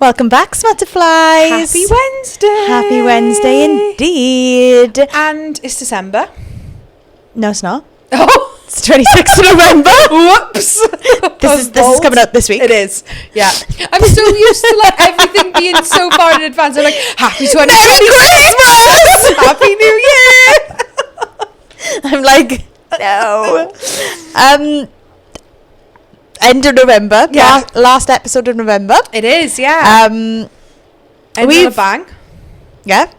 Welcome back, Smutterflies. Happy Wednesday. Happy Wednesday indeed. And it's December. No, it's not. Oh, it's 26th of November. Whoops. This is coming out this week. It is. Yeah. I'm so used to like everything being so far in advance. I'm like, happy 2026. Christmas. Happy New Year. I'm like, no. End of November. Yeah. Last episode of November. It is, yeah. We've a bang. Yeah.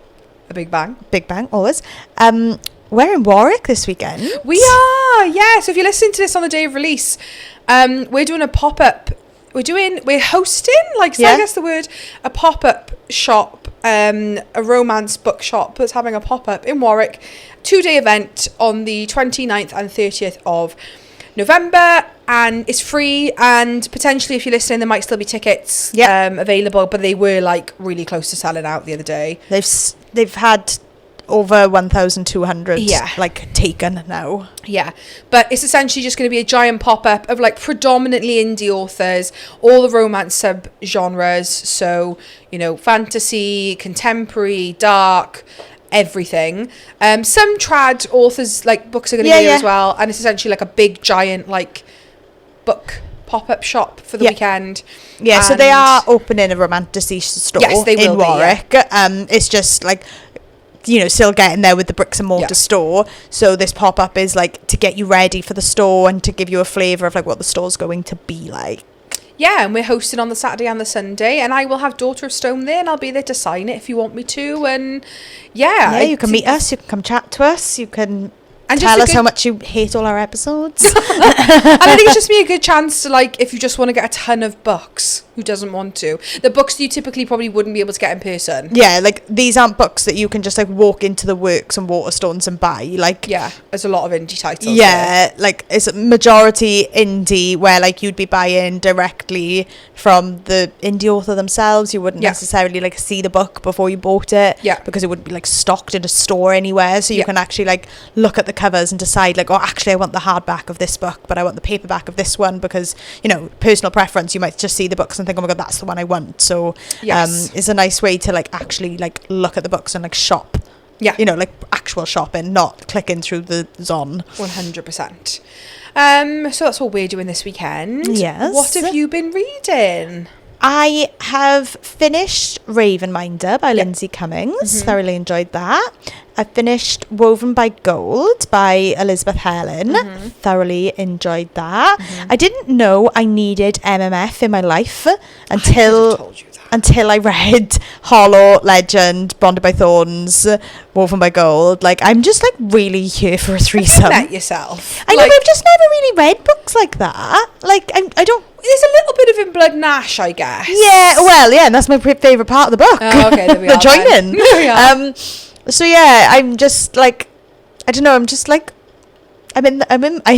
A big bang. Big bang, always. We're in Warwick this weekend. We are, yeah. So if you're listening to this on the day of release, we're doing a pop-up. We're hosting, like, so I guess the word, a pop-up shop, a romance bookshop that's having a pop-up in Warwick. 2-day event on the 29th and 30th of November, and it's free, and potentially if you're listening there might still be tickets available, but they were like really close to selling out the other day. They've had over 1,200 like taken now. Yeah, but it's essentially just going to be a giant pop-up of like predominantly indie authors, all the romance sub-genres, so, you know, fantasy, contemporary, dark, everything. Some trad authors, like, books are going to be here as well, and it's essentially like a big giant like book pop-up shop for the weekend. Yeah, so they are opening a romantasy store in Warwick. It's just like, you know, still getting there with the bricks and mortar store. So this pop-up is like to get you ready for the store and to give you a flavour of like what the store's going to be like. Yeah, and we're hosting on the Saturday and the Sunday, and I will have Daughter of Stone there, and I'll be there to sign it if you want me to. And you can meet us, you can come chat to us, you can tell us how much you hate all our episodes. And I think it's just be a good chance to, like, if you just want to get a ton of books, who doesn't want to? The books you typically probably wouldn't be able to get in person. Yeah, like, these aren't books that you can just, like, walk into the Works and Waterstones and buy. Like, yeah, there's a lot of indie titles. Yeah, like, it's a majority indie where, like, you'd be buying directly from the indie author themselves. You wouldn't necessarily, like, see the book before you bought it. Yeah. Because it wouldn't be, like, stocked in a store anywhere. So you can actually, like, look at the covers and decide, like, oh, actually, I want the hardback of this book, but I want the paperback of this one, because, you know, personal preference, you might just see the books and think, oh my god, that's the one I want. So it's a nice way to, like, actually, like, look at the books and, like, shop. Yeah. You know, like, actual shopping, not clicking through the Zon. 100%. So that's what we're doing this weekend. Yes. What have you been reading? I have finished Ravenminder by Lindsay Cummings. Thoroughly enjoyed that. I finished Woven by Gold by Elizabeth Helen. Thoroughly enjoyed that. I didn't know I needed MMF in my life until I read Hollow, Legend, Bonded by Thorns, Woven by Gold. Like, I'm just, like, really here for a threesome. You met yourself. I know, I've just never really read books like that. Like, I don't... There's a little bit of In Blood Nash, I guess. Yeah, well, yeah, and that's my favourite part of the book. Oh, okay, there we are. Join in. So yeah, I'm just like, I don't know, I'm just like, I'm in my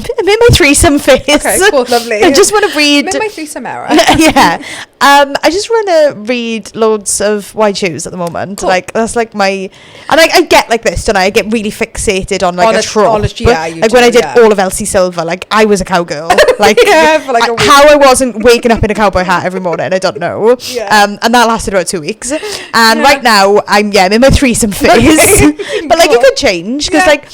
threesome phase. Okay, cool, lovely. I just want to read. I'm in my threesome era. Yeah. I just want to read loads of White Shoes at the moment. Cool. Like, that's like my, and I get like this, don't I? I get really fixated on like a trope. Like when I did all of Elsie Silver, like I was a cowgirl. Like, for like a week. How I wasn't waking up in a cowboy hat every morning, I don't know. Yeah. And that lasted about 2 weeks. And right now, I'm in my threesome phase. But like, it could change, because like,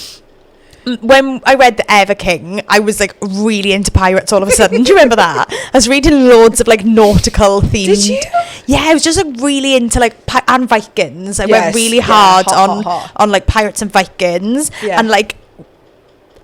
when I read The Ever King, I was like really into pirates all of a sudden. Do you remember that? I was reading loads of like nautical themed. Did you? Yeah, I was just like really into like and Vikings. I went really hard on like pirates and Vikings, and like,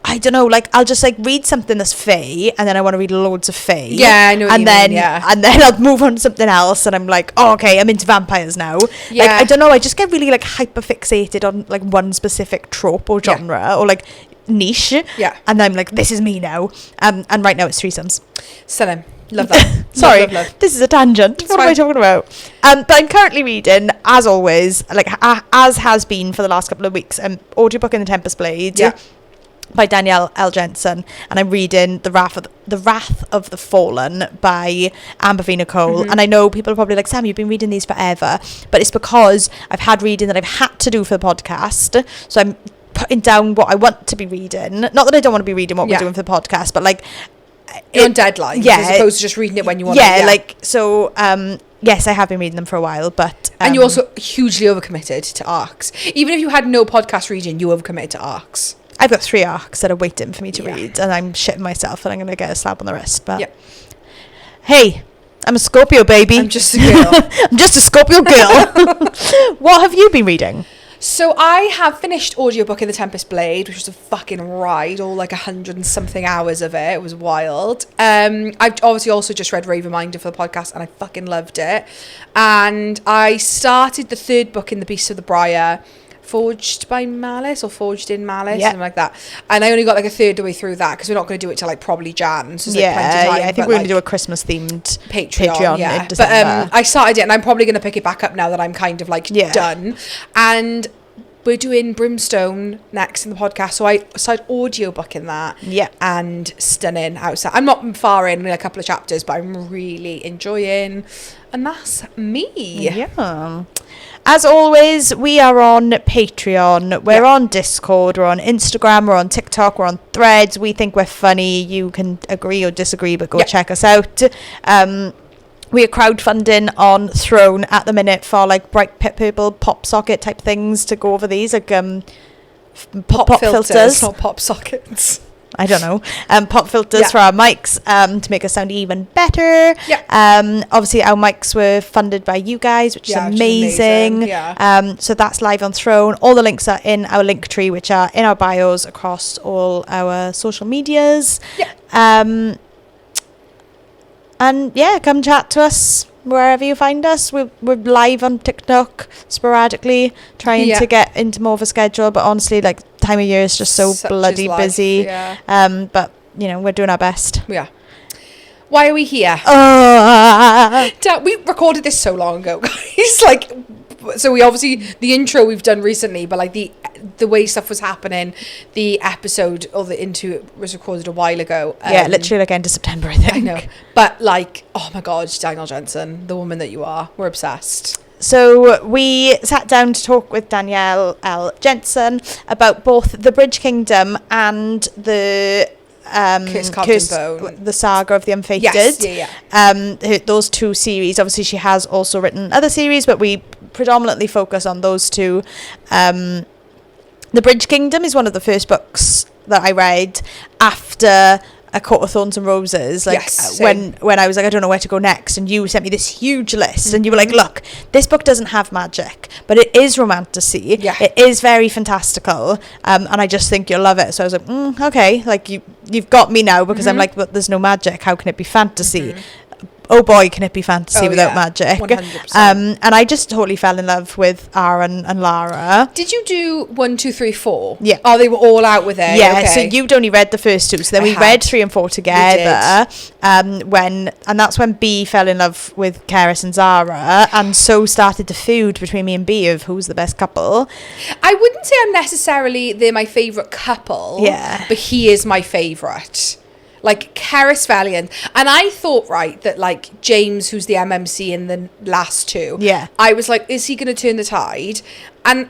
I don't know, like I'll just like read something that's fae, and then I want to read loads of fae. Yeah, I know what you mean, and then I'll move on to something else, and I'm like, oh, okay, I'm into vampires now. Yeah. Like, I don't know, I just get really like hyper fixated on like one specific trope or genre or like niche. Yeah. And I'm like, this is me now. And right now it's threesomes. Stunning. Love that. Sorry, love. This is a tangent. What am I talking about? But I'm currently reading, as always, like as has been for the last couple of weeks, audiobook in the Tempest Blade. Yeah. By Danielle L Jensen, and I'm reading The Wrath of the Fallen by Amber V. Nicole. And I know people are probably like, Sam, you've been reading these forever, but it's because I've had reading that I've had to do for the podcast, so I'm putting down what I want to be reading. Not that I don't want to be reading what we're doing for the podcast, but like, You're on deadlines, as opposed to just reading it when you want it. Yeah, like, so, yes, I have been reading them for a while, but... and you also hugely overcommitted to arcs. Even if you had no podcast reading, you overcommitted to arcs. I've got 3 arcs that are waiting for me to read, and I'm shitting myself, and I'm going to get a slap on the wrist, but... Hey, I'm a Scorpio, baby. I'm just a girl. I'm just a Scorpio girl. What have you been reading? So I have finished audiobook in The Tempest Blade, which was a fucking ride, all like 100 and something hours of it. It was wild. I've obviously also just read Ravenminder for the podcast, and I fucking loved it. And I started the 3rd book in The Beast of the Briar, Forged in Malice, something like that. And I only got like a third of the way through that, because we're not going to do it till like probably Jan. So there's plenty of time, I think we're going to do a Christmas themed Patreon in December. But I started it, and I'm probably going to pick it back up now that I'm kind of like done. And we're doing Brimstone next in the podcast, so I started audiobooking that. And stunning outside. I'm not far in a couple of chapters, but I'm really enjoying, and that's me. As always, we are on Patreon, we're on Discord, we're on Instagram, we're on TikTok, we're on Threads. We think we're funny. You can agree or disagree, but go check us out. We are crowdfunding on Throne at the minute for like bright purple pop socket type things to go over these, like pop filters, not pop sockets. I don't know. Pop filters for our mics to make us sound even better. Obviously, our mics were funded by you guys, which is amazing. So that's live on Throne. All the links are in our link tree, which are in our bios across all our social medias. And come chat to us wherever you find us. We're live on TikTok sporadically, trying to get into more of a schedule, but honestly, like, time of year is just so bloody busy. But you know, we're doing our best. Why are we here? We recorded this so long ago, guys. Like, so we obviously, the intro we've done recently, but like the way stuff was happening, the episode or the into was recorded a while ago. Literally like end of September, I think. I know, but like, oh my god, Danielle Jensen, the woman that you are, we're obsessed. So we sat down to talk with Danielle L Jensen about both the Bridge Kingdom and the the Saga of the Unfated. Those 2 series. Obviously, she has also written other series, but we predominantly focus on those 2. The Bridge Kingdom is one of the first books that I read after A Court of Thorns and Roses, like when I was like, I don't know where to go next, and you sent me this huge list, and you were like, look, this book doesn't have magic, but it is romantasy, it is very fantastical, and I just think you'll love it. So I was like, okay, like you've got me now, because I'm like, but there's no magic, how can it be fantasy? Oh boy, can it be fantasy without magic. 100%. And I just totally fell in love with Aaron and Lara. Did you do 1, 2, 3, 4? Yeah. Oh, they were all out with it. Yeah, so you'd only read the first 2, so then we read 3 and 4 together. And that's when B fell in love with Keris and Zara, and so started the feud between me and B of who's the best couple. I wouldn't say they're my favourite couple. But he is my favourite. Like, Keris Valiant. And I thought, that, like, James, who's the MMC in the last 2, I was like, is he going to turn the tide? And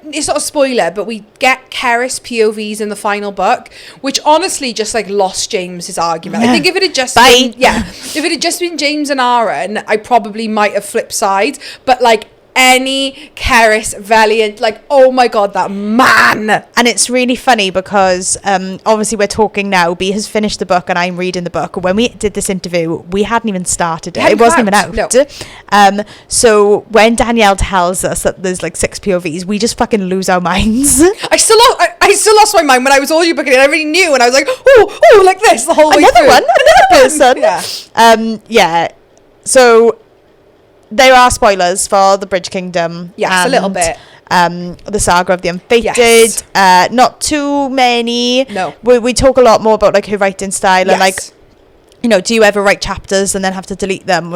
it's not a spoiler, but we get Keris POVs in the final book, which honestly just, like, lost James's argument. I think if it had just been... if it had just been James and Aaron, I probably might have flipped sides. But, like, any Keris Valiant, like, oh my god, that man. And it's really funny because obviously we're talking now, B has finished the book and I'm reading the book. When we did this interview, we hadn't even started it. It wasn't even out. No. So when Danielle tells us that there's like 6 POVs, we just fucking lose our minds. I still lost my mind when I was audiobooking it. I already knew, and I was like, oh, like this the whole way through. Another person. So there are spoilers for the Bridge Kingdom. Yes, a little bit. The Saga of the Unfated. Not too many. No. We talk a lot more about like her writing style and like you know, do you ever write chapters and then have to delete them,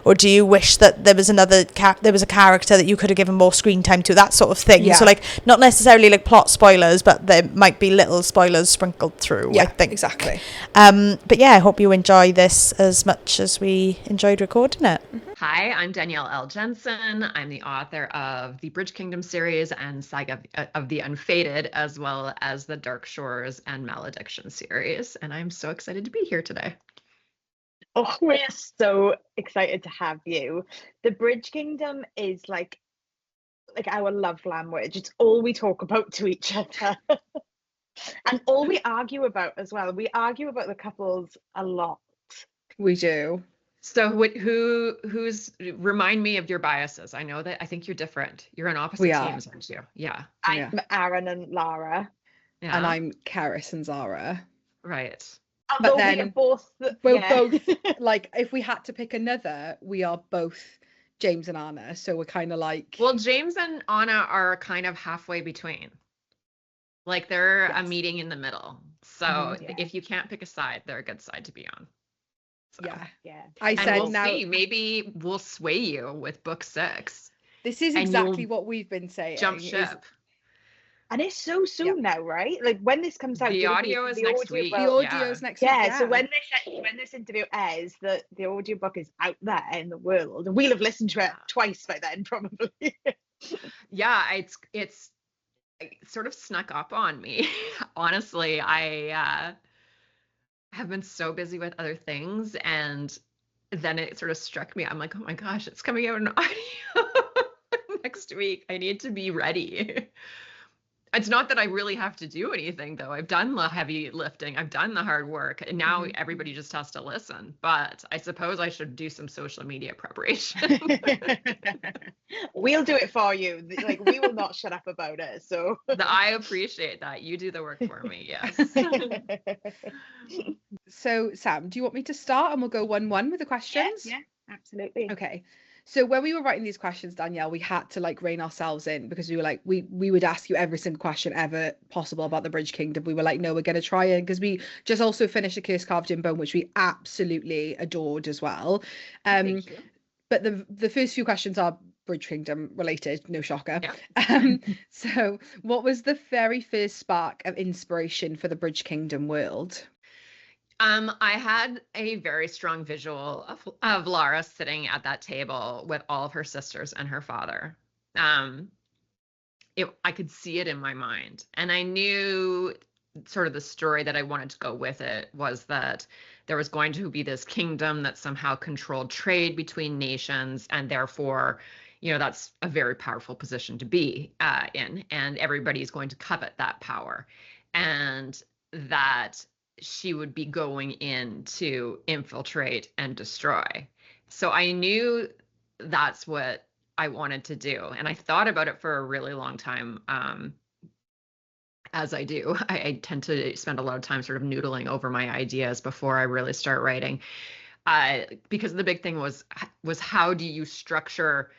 or do you wish that there was there was a character that you could have given more screen time to, that sort of thing? So like, not necessarily like plot spoilers, but there might be little spoilers sprinkled through. I think exactly. But yeah, I hope you enjoy this as much as we enjoyed recording it. Hi, I'm Danielle L Jensen. I'm the author of the Bridge Kingdom series and Saga of the Unfated, as well as the Dark Shores and Malediction series, and I'm so excited to be here today. Oh, we're so excited to have you. The Bridge Kingdom is like our love language. It's all we talk about to each other. And all we argue about as well. We argue about the couples a lot. We do. So who's remind me of your biases? I know that I think you're different. You're on opposite teams, aren't you? Yeah. I'm Aaron and Lara. Yeah. And I'm Karis and Zara. Right. Although but then we're both like, if we had to pick another, we are both James and Anna. So we're kind of like, well, James and Anna are kind of halfway between. Like they're a meeting in the middle. So if you can't pick a side, they're a good side to be on. So. Yeah. I said we'll see. Maybe we'll sway you with book 6. This is exactly what we've been saying. Jump ship. And it's so soon now, right? Like when this comes out, the audio is next week. The audio is next week. Yeah. So when this interview airs, the audiobook is out there in the world, and we'll have listened to it twice by then, probably. Yeah, it's sort of snuck up on me. Honestly, I have been so busy with other things, and then it sort of struck me. I'm like, oh my gosh, it's coming out in audio next week. I need to be ready. It's not that I really have to do anything, though. I've done the heavy lifting. I've done the hard work. And now everybody just has to listen. But I suppose I should do some social media preparation. We'll do it for you. Like, we will not shut up about it. So I appreciate that. You do the work for me. Yes. So, Sam, do you want me to start and we'll go 1-1 with the questions? Yeah, absolutely. Okay. So when we were writing these questions, Danielle, we had to like rein ourselves in, because we were like, we would ask you every single question ever possible about the Bridge Kingdom. We were like, no, we're going to try it, because we just also finished A Curse Carved in Bone, which we absolutely adored as well. Thank you. But the first few questions are Bridge Kingdom related, no shocker. Yeah. So what was the very first spark of inspiration for the Bridge Kingdom world? I had a very strong visual of Lara sitting at that table with all of her sisters and her father. I could see it in my mind, and I knew sort of the story that I wanted to go with it was that there was going to be this kingdom that somehow controlled trade between nations, and therefore, you know, that's a very powerful position to be in, and everybody's going to covet that power, and that she would be going in to infiltrate and destroy. So I knew that's what I wanted to do. And I thought about it for a really long time. As I do, I tend to spend a lot of time sort of noodling over my ideas before I really start writing. Because the big thing was how do you structure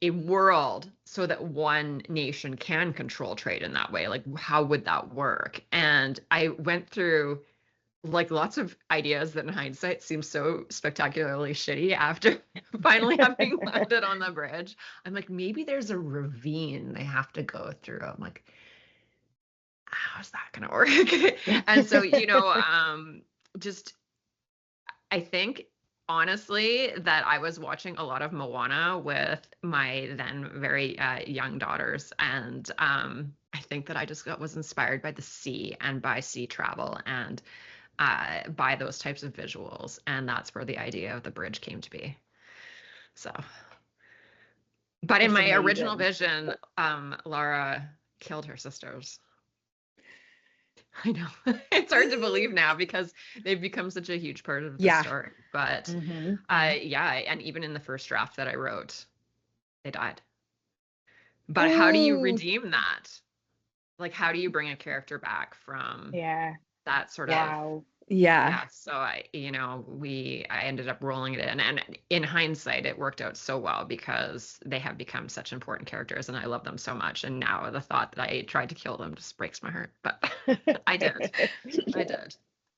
a world so that one nation can control trade in that way? Like, how would that work? And I went through like lots of ideas that in hindsight seem so spectacularly shitty after finally having landed on the bridge. I'm like, maybe there's a ravine they have to go through. I'm like, how's that gonna work? And so, you know, just I think honestly that I was watching a lot of Moana with my then very young daughters, and I think that I just was inspired by the sea and by sea travel and by those types of visuals, and that's where the idea of the bridge came to be. So, but in my original vision, Lara killed her sisters. I know it's hard to believe now because they've become such a huge part of the story. But and even in the first draft that I wrote, they died. But how do you redeem that? Like, how do you bring a character back from that sort of so I ended up rolling it in, and in hindsight it worked out so well because they have become such important characters and I love them so much, and now the thought that I tried to kill them just breaks my heart, but I did.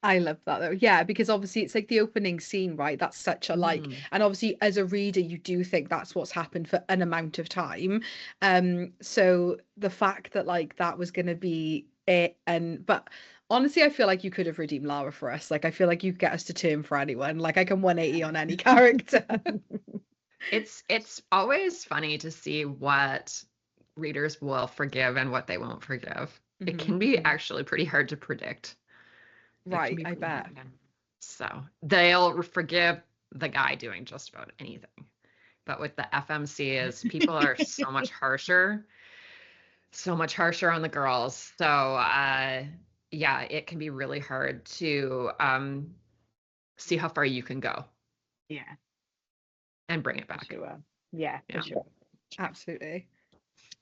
I love that though. Yeah, because obviously it's like the opening scene, right? That's such a like, and obviously as a reader, you do think that's what's happened for an amount of time. So the fact that like that was gonna be it, but honestly, I feel like you could have redeemed Lara for us. Like I feel like you get us to turn for anyone. Like I can 180 on any character. It's always funny to see what readers will forgive and what they won't forgive. It can be actually pretty hard to predict. Right, I bet. So they'll forgive the guy doing just about anything. But with the FMC is people are so much harsher on the girls. So yeah, it can be really hard to see how far you can go. Yeah. And bring it back. For sure. Yeah, for sure. Absolutely.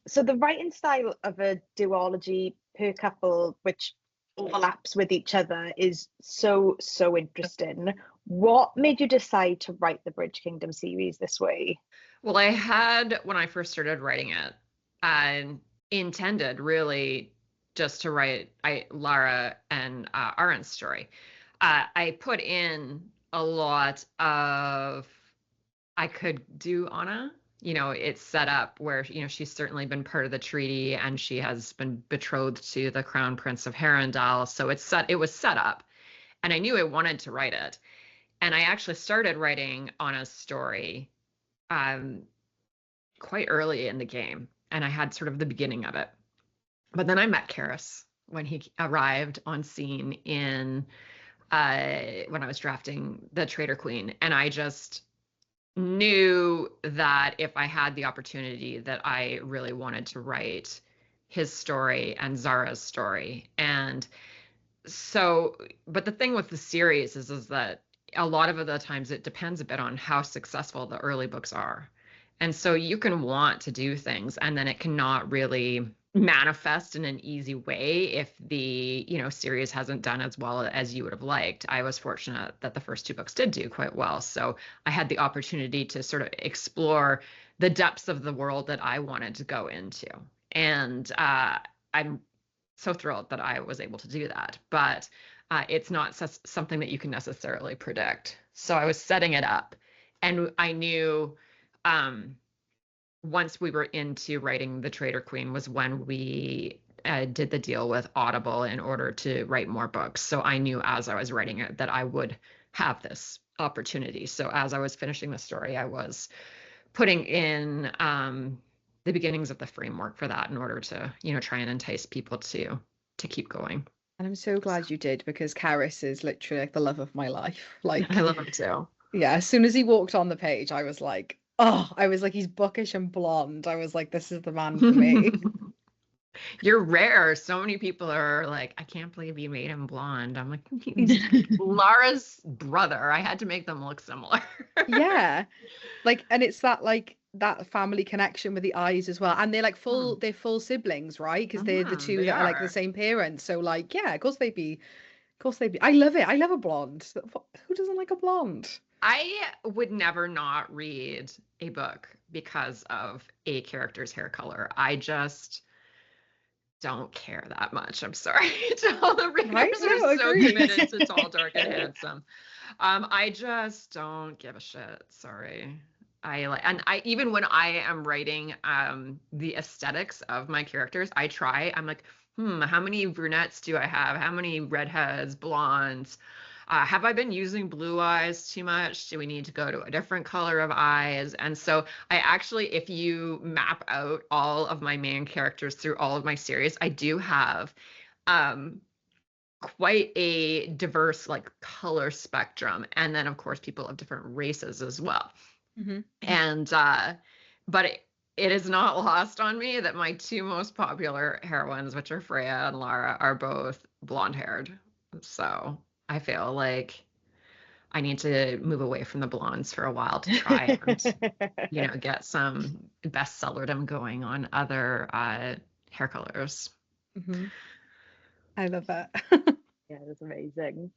So the writing style of a duology per couple, which overlaps with each other, is so interesting. What made you decide to write the Bridge Kingdom series this way? Well, I had, when I first started writing it, I intended really just to write Lara and Aren's story. I put in a lot of, I could do Anna. You know, it's set up where, you know, she's certainly been part of the treaty and she has been betrothed to the Crown Prince of Harrenhal. So it was set up and I knew I wanted to write it. And I actually started writing Anna's story quite early in the game. And I had sort of the beginning of it. But then I met Karis when he arrived on scene in when I was drafting the Traitor Queen. And I just knew that if I had the opportunity that I really wanted to write his story and Zara's story. And so, but the thing with the series is that a lot of the times it depends a bit on how successful the early books are. And so you can want to do things and then it cannot really manifest in an easy way if the, you know, series hasn't done as well as you would have liked. I was fortunate that the first two books did do quite well. So I had the opportunity to sort of explore the depths of the world that I wanted to go into. And I'm so thrilled that I was able to do that. But it's not something that you can necessarily predict. So I was setting it up and I knew once we were into writing The Traitor Queen was when we did the deal with Audible in order to write more books. So I knew as I was writing it that I would have this opportunity. So as I was finishing the story, I was putting in the beginnings of the framework for that in order to, you know, try and entice people to keep going. And I'm so glad you did, because Karis is literally like the love of my life. Like I love him too. Yeah, as soon as he walked on the page, I was like, oh, I was like, he's bookish and blonde. I was like, this is the man for me. You're rare. So many people are like, I can't believe you made him blonde. I'm like, he's Lara's brother. I had to make them look similar. Yeah. Like, and it's that like that family connection with the eyes as well. And they're like they're full siblings, right? Because they're the two that are like the same parents. So like, yeah, of course they'd be. I love it. I love a blonde. Who doesn't like a blonde? I would never not read a book because of a character's hair color. I just don't care that much. I'm sorry to all the readers who are so committed to tall, dark, and handsome. I just don't give a shit. Sorry. I even when I am writing the aesthetics of my characters, I'm like, how many brunettes do I have? How many redheads, blondes? Have I been using blue eyes too much? Do we need to go to a different color of eyes? And so I actually, if you map out all of my main characters through all of my series, I do have quite a diverse like color spectrum. And then of course people of different races as well. Mm-hmm. And but it is not lost on me that my two most popular heroines, which are Freya and Lara, are both blonde haired. So I feel like I need to move away from the blondes for a while to try and, you know, get some bestsellerdom going on other hair colors. Mm-hmm. I love that. Yeah, that's amazing.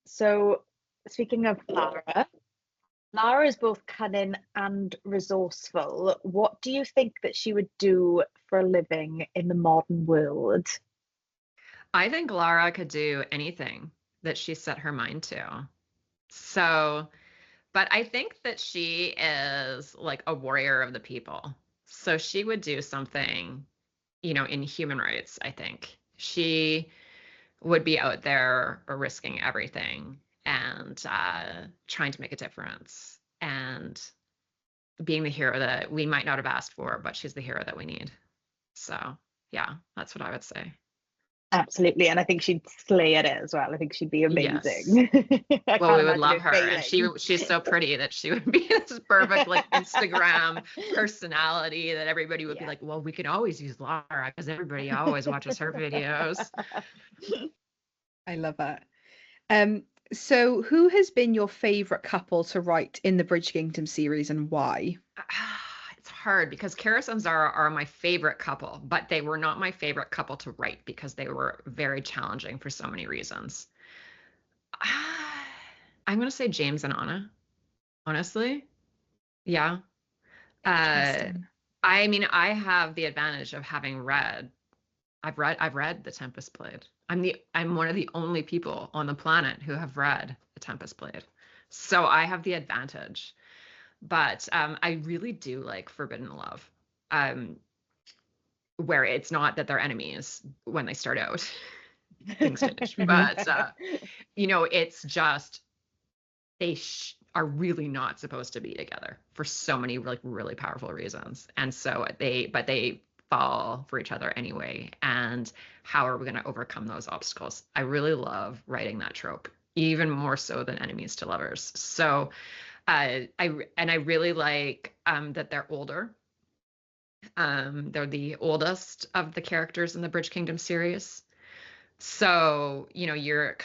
So speaking of Lara is both cunning and resourceful. What do you think that she would do for a living in the modern world? I think Lara could do anything that she set her mind to. So, but I think that she is like a warrior of the people. So she would do something, in human rights, I think. She would be out there risking everything and trying to make a difference and being the hero that we might not have asked for, but she's the hero that we need. So, yeah, that's what I would say. Absolutely, and I think she'd slay at it as well. I think she'd be Yes. amazing. Well, we would love her, and she's so pretty that she would be this perfect like Instagram personality that everybody would be like, well, we can always use Lara because everybody always watches her videos. I love that. So who has been your favorite couple to write in the Bridge Kingdom series, and why? It's hard because Karis and Zara are my favorite couple, but they were not my favorite couple to write because they were very challenging for so many reasons. I'm going to say James and Anna, honestly. Yeah. I mean, I have the advantage of having read. I've read The Tempest Blade. I'm one of the only people on the planet who have read The Tempest Blade. So I have the advantage. But I really do like Forbidden Love, where it's not that they're enemies when they start out. Things change. But, it's just they are really not supposed to be together for so many like really powerful reasons. And so they fall for each other anyway. And how are we going to overcome those obstacles? I really love writing that trope, even more so than enemies to lovers. So I really like that they're older. They're the oldest of the characters in the Bridge Kingdom series. So, you're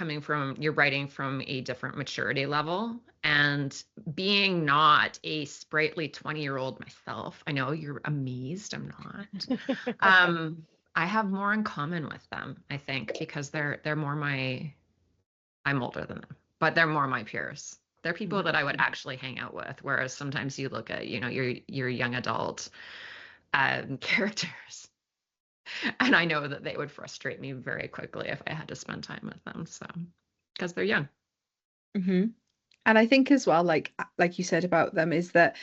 writing from a different maturity level, and being not a sprightly 20-year-old myself, I know you're amazed I'm not. I have more in common with them, I think, because they're more I'm older than them, but they're more my peers. They're people that I would actually hang out with, whereas sometimes you look at, your young adult characters, and I know that they would frustrate me very quickly if I had to spend time with them. So, because they're young. Mm-hmm. And I think as well, like you said about them, is that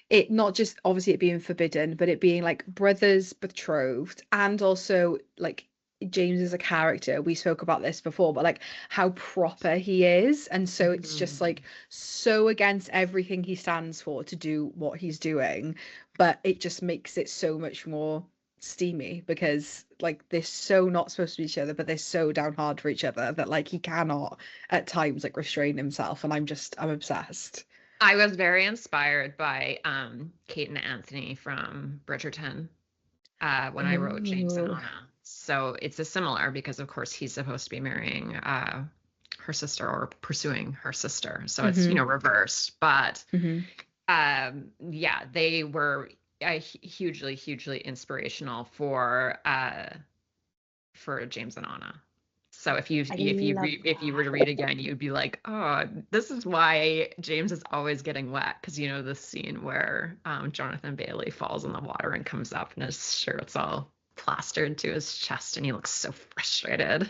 it not just obviously it being forbidden, but it being like brothers betrothed, and also like James as a character. We spoke about this before, but like how proper he is, and so it's just like so against everything he stands for to do what he's doing, but it just makes it so much more steamy because like they're so not supposed to be each other, but they're so down hard for each other that like he cannot at times like restrain himself, and I'm obsessed. I was very inspired by Kate and Anthony from Bridgerton when I wrote James and Anna. So it's a similar because of course he's supposed to be marrying her sister or pursuing her sister. So it's reversed. But they were hugely inspirational for James and Anna. So if you were to read again, you'd be like, oh, this is why James is always getting wet, because the scene where Jonathan Bailey falls in the water and comes up and his shirt's all plastered to his chest and he looks so frustrated.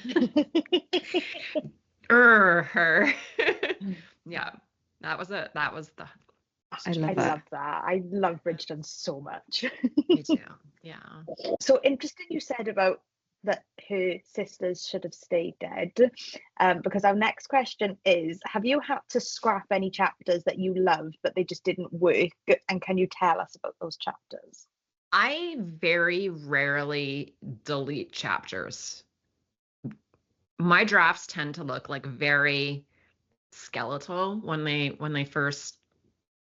Her. Yeah, that was it. That was the. I love that. I love Bridgerton so much. Me too. Yeah. So interesting you said about that her sisters should have stayed dead, because our next question is, have you had to scrap any chapters that you loved but they just didn't work, and can you tell us about those chapters? I very rarely delete chapters. My drafts tend to look like very skeletal when they first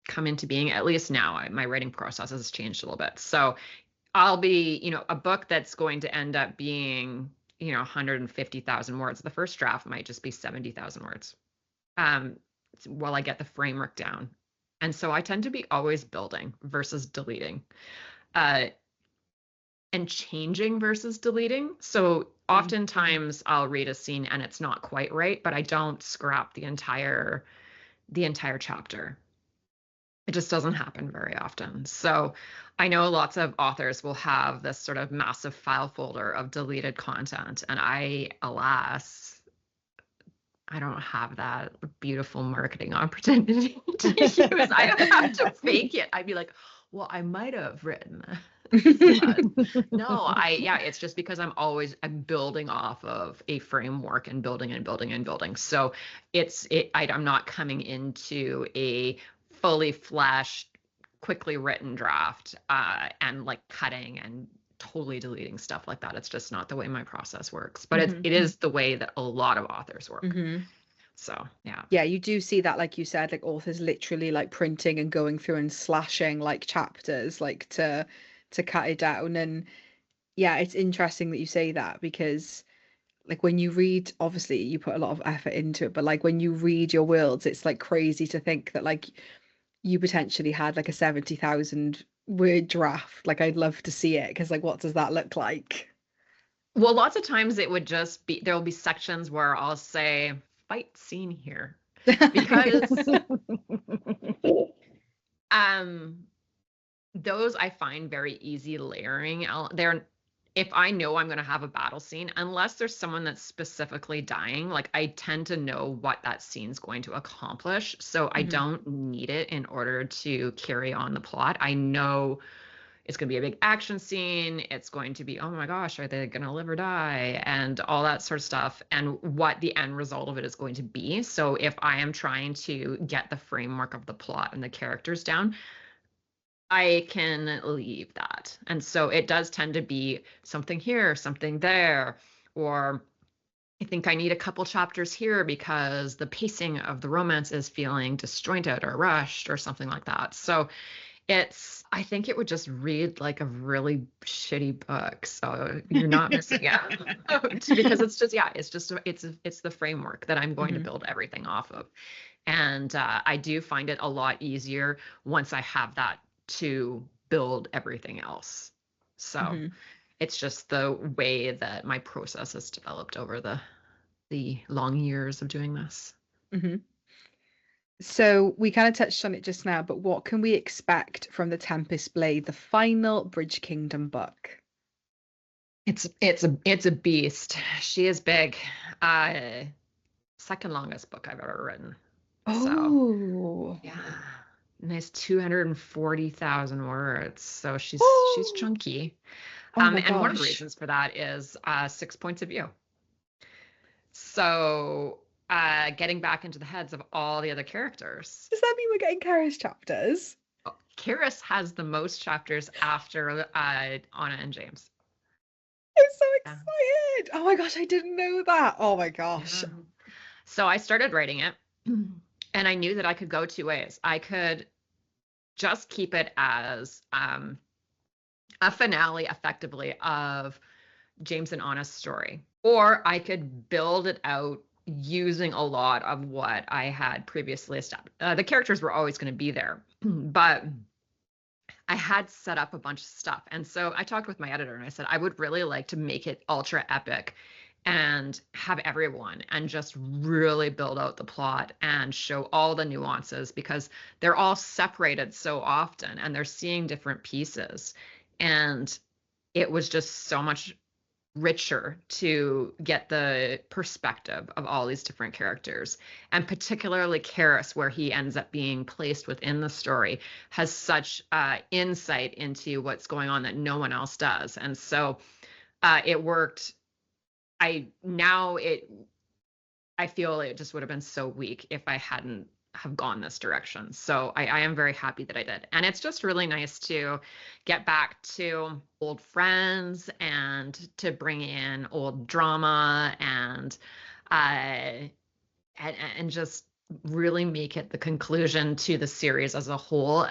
come into being. At least now my writing process has changed a little bit. So I'll be, a book that's going to end up being, 150,000 words. The first draft might just be 70,000 words while I get the framework down. And so I tend to be always building versus deleting and changing versus deleting. So oftentimes I'll read a scene and it's not quite right, but I don't scrap the entire chapter. It just doesn't happen very often. So I know lots of authors will have this sort of massive file folder of deleted content. And alas, I don't have that beautiful marketing opportunity to use. I have to fake it. I'd be like, well, I might have written that. No, it's just because I'm building off of a framework and building and building and building. So I'm not coming into a fully flashed, quickly written draft and like cutting and totally deleting stuff like that. It's just not the way my process works, but it is the way that a lot of authors work. So yeah, you do see that, like you said, like authors literally like printing and going through and slashing like chapters like to cut it down. And yeah, it's interesting that you say that, because like when you read, obviously you put a lot of effort into it, but like when you read your worlds, it's like crazy to think that like you potentially had like a 70,000 word draft. Like I'd love to see it, because like what does that look like? Well, lots of times it would just be, there'll be sections where I'll say fight scene here, because those I find very easy layering. If I know I'm going to have a battle scene, unless there's someone that's specifically dying, like I tend to know what that scene's going to accomplish. So I don't need it in order to carry on the plot. I know it's going to be a big action scene. It's going to be, oh my gosh, are they going to live or die? And all that sort of stuff, and what the end result of it is going to be. So if I am trying to get the framework of the plot and the characters down, I can leave that. And so it does tend to be something here, something there, or I think I need a couple chapters here because the pacing of the romance is feeling disjointed or rushed or something like that. So I think it would just read like a really shitty book. So you're not missing out, because it's the framework that I'm going to build everything off of. And I do find it a lot easier once I have that to build everything else. So it's just the way that my process has developed over the long years of doing this. So we kind of touched on it just now, but what can we expect from the Tempest Blade, the final Bridge Kingdom book? It's a beast. She is big. Second longest book I've ever written. Oh, yeah. Nice 240,000 words. So she's chunky. And one of the reasons for that is 6 points of view. So getting back into the heads of all the other characters. Does that mean we're getting Kara's chapters? Karis has the most chapters after Anna and James. I'm so excited. Oh my gosh, I didn't know that. Oh my gosh. Yeah. So I started writing it, and I knew that I could go two ways. I could just keep it as a finale, effectively, of James and Anna's story, or I could build it out using a lot of what I had previously established. The characters were always going to be there, but I had set up a bunch of stuff. And so I talked with my editor and I said, I would really like to make it ultra epic and have everyone and just really build out the plot and show all the nuances, because they're all separated so often and they're seeing different pieces. And it was just so much richer to get the perspective of all these different characters, and particularly Karis, where he ends up being placed within the story, has such insight into what's going on that no one else does. And so it worked. I feel it just would have been so weak if I hadn't have gone this direction. So I am very happy that I did. And it's just really nice to get back to old friends and to bring in old drama and just really make it the conclusion to the series as a whole,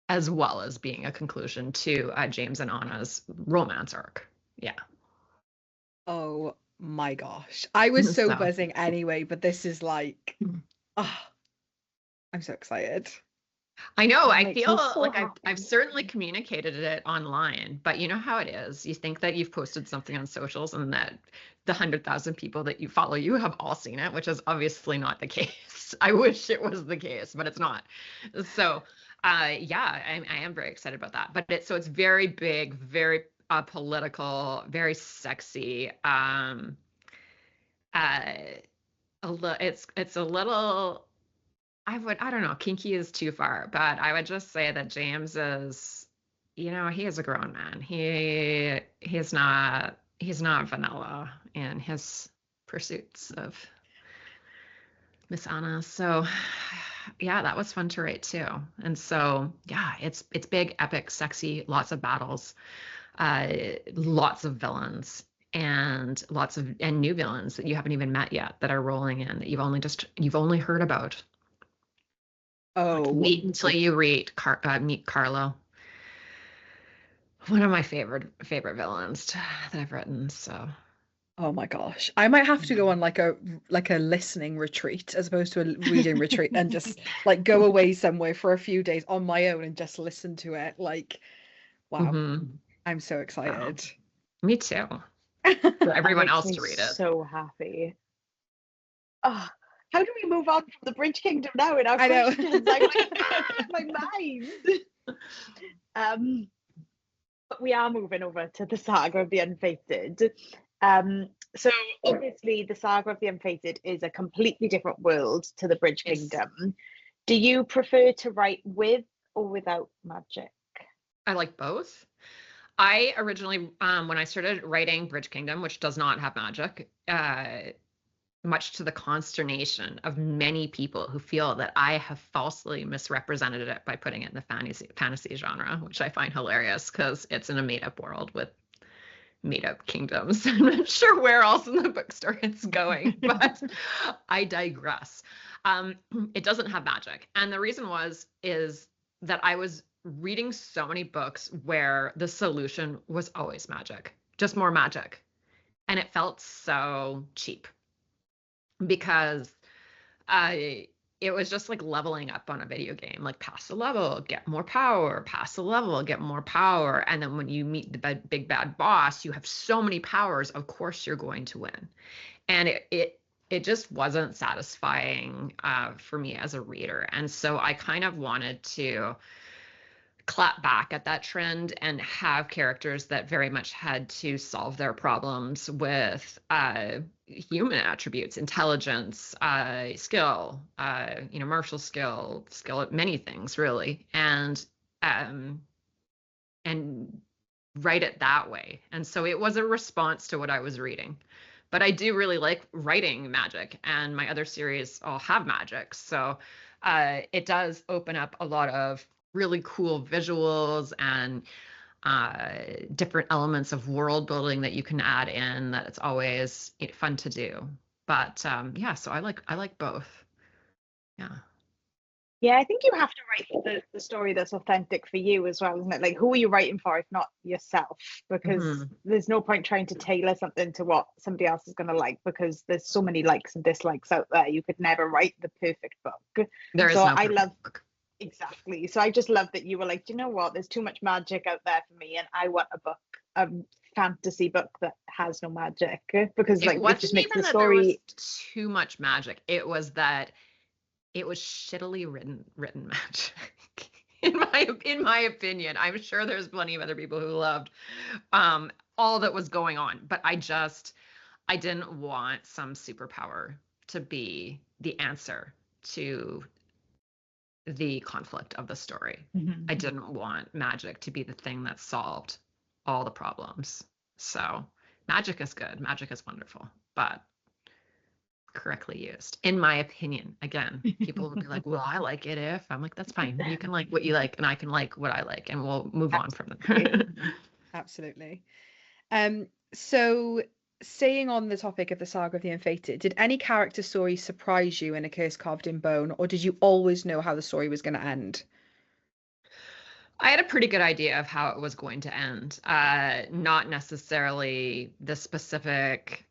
as well as being a conclusion to James and Anna's romance arc. Yeah. Oh my gosh. I was so buzzing anyway, but this is like, I'm so excited. I know. I feel like I've certainly communicated it online, but you know how it is. You think that you've posted something on socials and that the 100,000 people that you follow you have all seen it, which is obviously not the case. I wish it was the case, but it's not. So Yeah, I am very excited about that. But it's very big, very political, very sexy. It's a little, I don't know, kinky is too far, but I would just say that James is, he is a grown man. He's not vanilla in his pursuits of Miss Anna. So yeah, that was fun to write too. And so yeah, it's big, epic, sexy, lots of battles, lots of villains, and new villains that you haven't even met yet that are rolling in, that you've only heard about. Oh, like, wait until you meet Carlo. One of my favorite villains that I've written. So oh my gosh, I might have to go on like a listening retreat as opposed to a reading retreat, and just like go away somewhere for a few days on my own and just listen to it. Like, wow, I'm so excited. Me too. For everyone else to read it. So happy. Oh, how do we move on from the Bridge Kingdom now in our questions? I'm like, my mind. But we are moving over to the Saga of the Unfated. So obviously the Saga of the Unfated is a completely different world to the Bridge Kingdom. Do you prefer to write with or without magic? I like both. I originally, when I started writing Bridge Kingdom, which does not have magic, much to the consternation of many people who feel that I have falsely misrepresented it by putting it in the fantasy genre, which I find hilarious because it's in a made-up world with made-up kingdoms. I'm not sure where else in the bookstore it's going, but I digress. It doesn't have magic, and the reason is that I was reading so many books where the solution was always magic, just more magic, and it felt so cheap. Because it was just like leveling up on a video game, like pass a level, get more power, pass a level, get more power. And then when you meet the big bad boss, you have so many powers, of course you're going to win. And it just wasn't satisfying for me as a reader. And so I kind of wanted to clap back at that trend and have characters that very much had to solve their problems with human attributes, intelligence, skill, martial skill at many things really, and write it that way. And so it was a response to what I was reading. But I do really like writing magic, and my other series all have magic. So it does open up a lot of really cool visuals and different elements of world building that you can add in, that it's always fun to do. But yeah, so I like both. Yeah, I think you have to write the story that's authentic for you as well, isn't it? Like, who are you writing for if not yourself? Because there's no point trying to tailor something to what somebody else is going to like, because there's so many likes and dislikes out there. You could never write the perfect book. There is no perfect book. Exactly. So I just love that you were like, do you know what? There's too much magic out there for me, and I want a book, a fantasy book that has no magic, because like it just makes the story. There was too much magic. It was that it was shittily written magic. In my opinion, I'm sure there's plenty of other people who loved all that was going on, but I didn't want some superpower to be the answer to the conflict of the story. I didn't want magic to be the thing that solved all the problems. So magic is good. Magic is wonderful, but correctly used, in my opinion. Again, people will be like, well, I like it if. I'm like, that's fine. You can like what you like, and I can like what I like, and we'll move on from there. Absolutely. So staying on the topic of the Saga of the Unfated, did any character story surprise you in A Curse Carved in Bone, or did you always know how the story was going to end? I had a pretty good idea of how it was going to end. Not necessarily the specific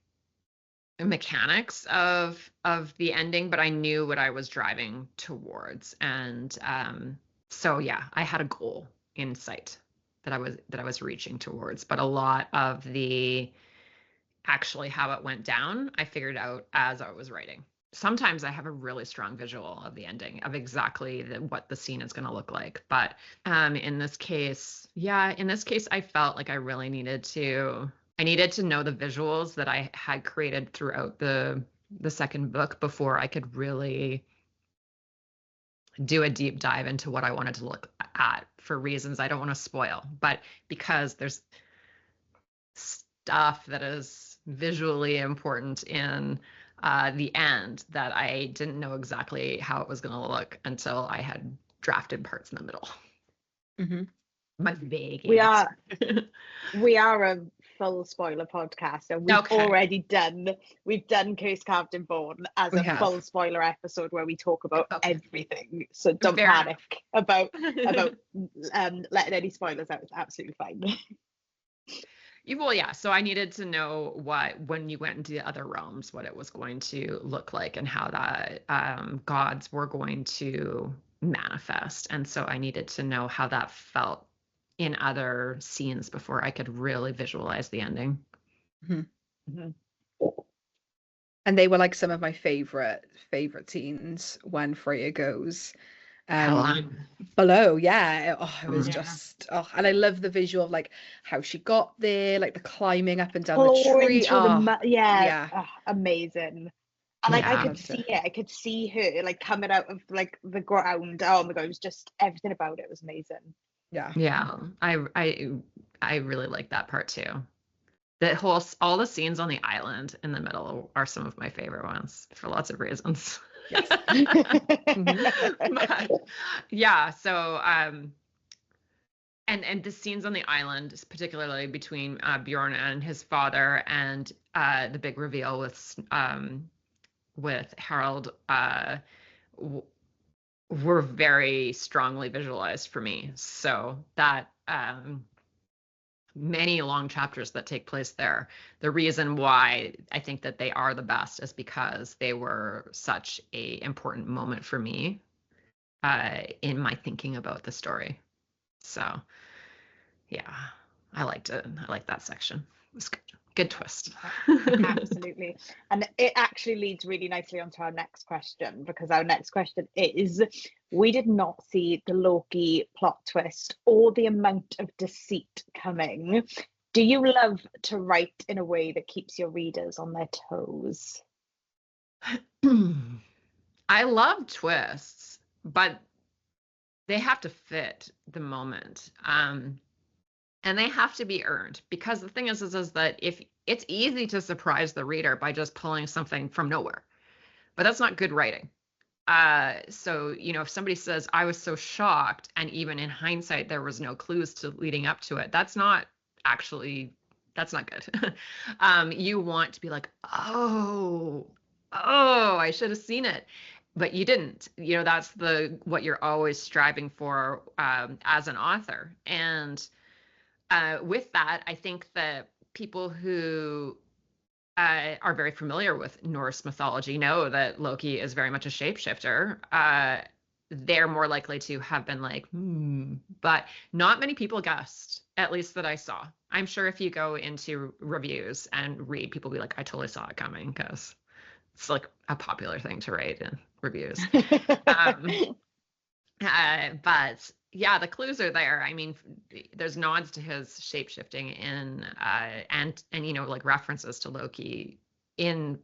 mechanics of the ending, but I knew what I was driving towards. And so yeah, I had a goal in sight that I was reaching towards, but a lot of the actually how it went down, I figured out as I was writing. sometimes I have a really strong visual of the ending, of exactly what the scene is going to look like. But in this case, I felt like I really needed to know the visuals that I had created throughout the second book before I could really do a deep dive into what I wanted to look at, for reasons I don't want to spoil, but because there's stuff that is visually important in the end that I didn't know exactly how it was going to look until I had drafted parts in the middle. Mm-hmm. My vague we are a full spoiler podcast, and we've done Curse Carved in Bone as a full spoiler episode where we talk about everything, so don't panic about letting any spoilers out. It's absolutely fine. Well, yeah, so I needed to know when you went into the other realms, what it was going to look like, and how that gods were going to manifest. And so I needed to know how that felt in other scenes before I could really visualize the ending. Mm-hmm. Mm-hmm. And they were like some of my favorite scenes when Freya goes below. It was just and I love the visual of like how she got there, like the climbing up and down the tree. Amazing. And like I could see her like coming out of like the ground. Oh my god, it was just, everything about it was amazing. I really like that part too. All the scenes on the island in the middle are some of my favorite ones for lots of reasons. Yes. But, so and the scenes on the island, particularly between Bjorn and his father, and the big reveal with Harold, were very strongly visualized for me. So that many long chapters that take place there, the reason why I think that they are the best is because they were such a important moment for me in my thinking about the story. So yeah, I liked it. I liked that section. It was good twist. Absolutely. And it actually leads really nicely onto our next question, because our next question is, we did not see the Loki plot twist or the amount of deceit coming. Do you love to write in a way that keeps your readers on their toes? I love twists, but they have to fit the moment. And they have to be earned, because the thing is that if it's easy to surprise the reader by just pulling something from nowhere, but that's not good writing. So, if somebody says, I was so shocked, and even in hindsight, there was no clues leading up to it, that's not good. You want to be like, oh, I should have seen it. But you didn't. That's what you're always striving for as an author. And with that, I think that people who are very familiar with Norse mythology know that Loki is very much a shapeshifter. They're more likely to have been like, but not many people guessed, at least that I saw. I'm sure if you go into reviews and read, people will be like, I totally saw it coming, because it's like a popular thing to write in reviews. But yeah, the clues are there. I mean, there's nods to his shapeshifting and like references to Loki in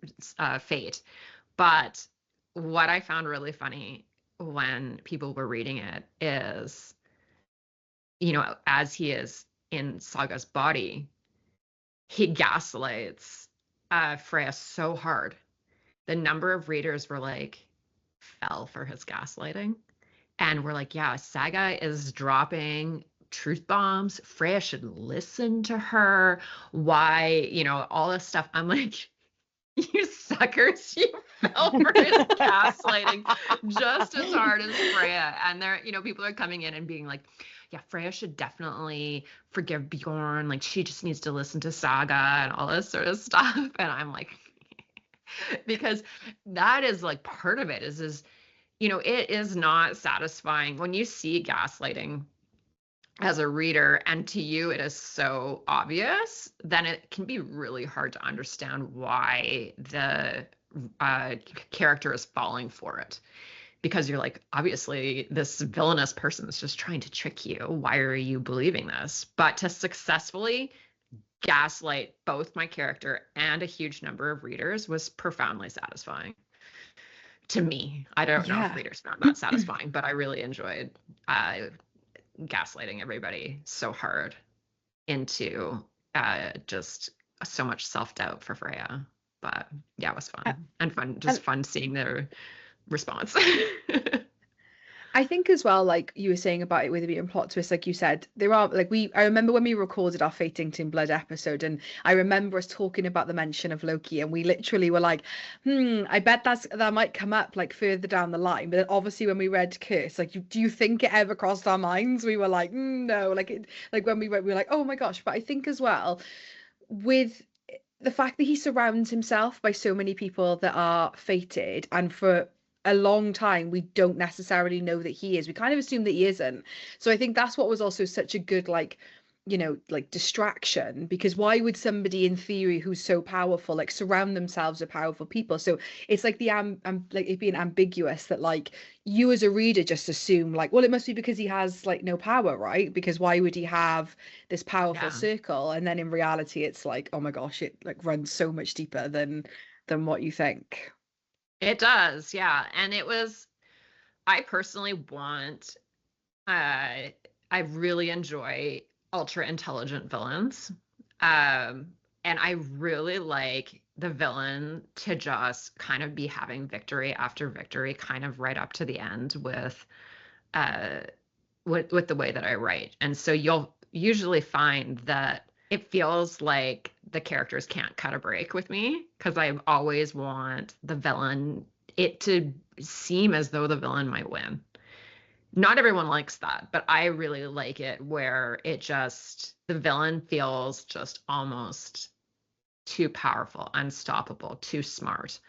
Fate. But what I found really funny when people were reading it is, as he is in Saga's body, he gaslights Freya so hard. The number of readers were like, fell for his gaslighting. And we're like, yeah, Saga is dropping truth bombs. Freya should listen to her. Why, all this stuff. I'm like, you suckers, you fell for his gaslighting just as hard as Freya. And there, people are coming in and being like, yeah, Freya should definitely forgive Bjorn. Like, she just needs to listen to Saga and all this sort of stuff. And I'm like, because that is like part of it is it is not satisfying when you see gaslighting as a reader, and to you it is so obvious, then it can be really hard to understand why the character is falling for it. Because you're like, obviously, this villainous person is just trying to trick you. Why are you believing this? But to successfully gaslight both my character and a huge number of readers was profoundly satisfying to me. I don't know if readers found that satisfying, but I really enjoyed gaslighting everybody so hard into just so much self-doubt for Freya. But yeah, it was fun and fun seeing their response. I think as well, like you were saying about it with it being plot twist, like you said, there are like I remember when we recorded our Fatington Blood episode, and I remember us talking about the mention of Loki, and we literally were like, I bet that might come up like further down the line. But then obviously when we read Curse, like do you think it ever crossed our minds? We were like, no, like when we read, we were like, oh my gosh. But I think as well with the fact that he surrounds himself by so many people that are fated, and for a long time we don't necessarily know that he is, we kind of assume that he isn't. So I think that's what was also such a good, like, you know, like distraction, because why would somebody in theory who's so powerful like surround themselves with powerful people? So it's like the like it being ambiguous, that like you as a reader just assume like, well, it must be because he has like no power, right? Because why would he have this powerful circle? And then in reality it's like, oh my gosh, it like runs so much deeper than what you think. It does, yeah. And I personally want, I really enjoy ultra intelligent villains. And I really like the villain to just kind of be having victory after victory, kind of right up to the end with the way that I write. And so you'll usually find that it feels like the characters can't cut a break with me, because I always want the villain, it to seem as though the villain might win. Not everyone likes that, but I really like it where the villain feels just almost too powerful, unstoppable, too smart.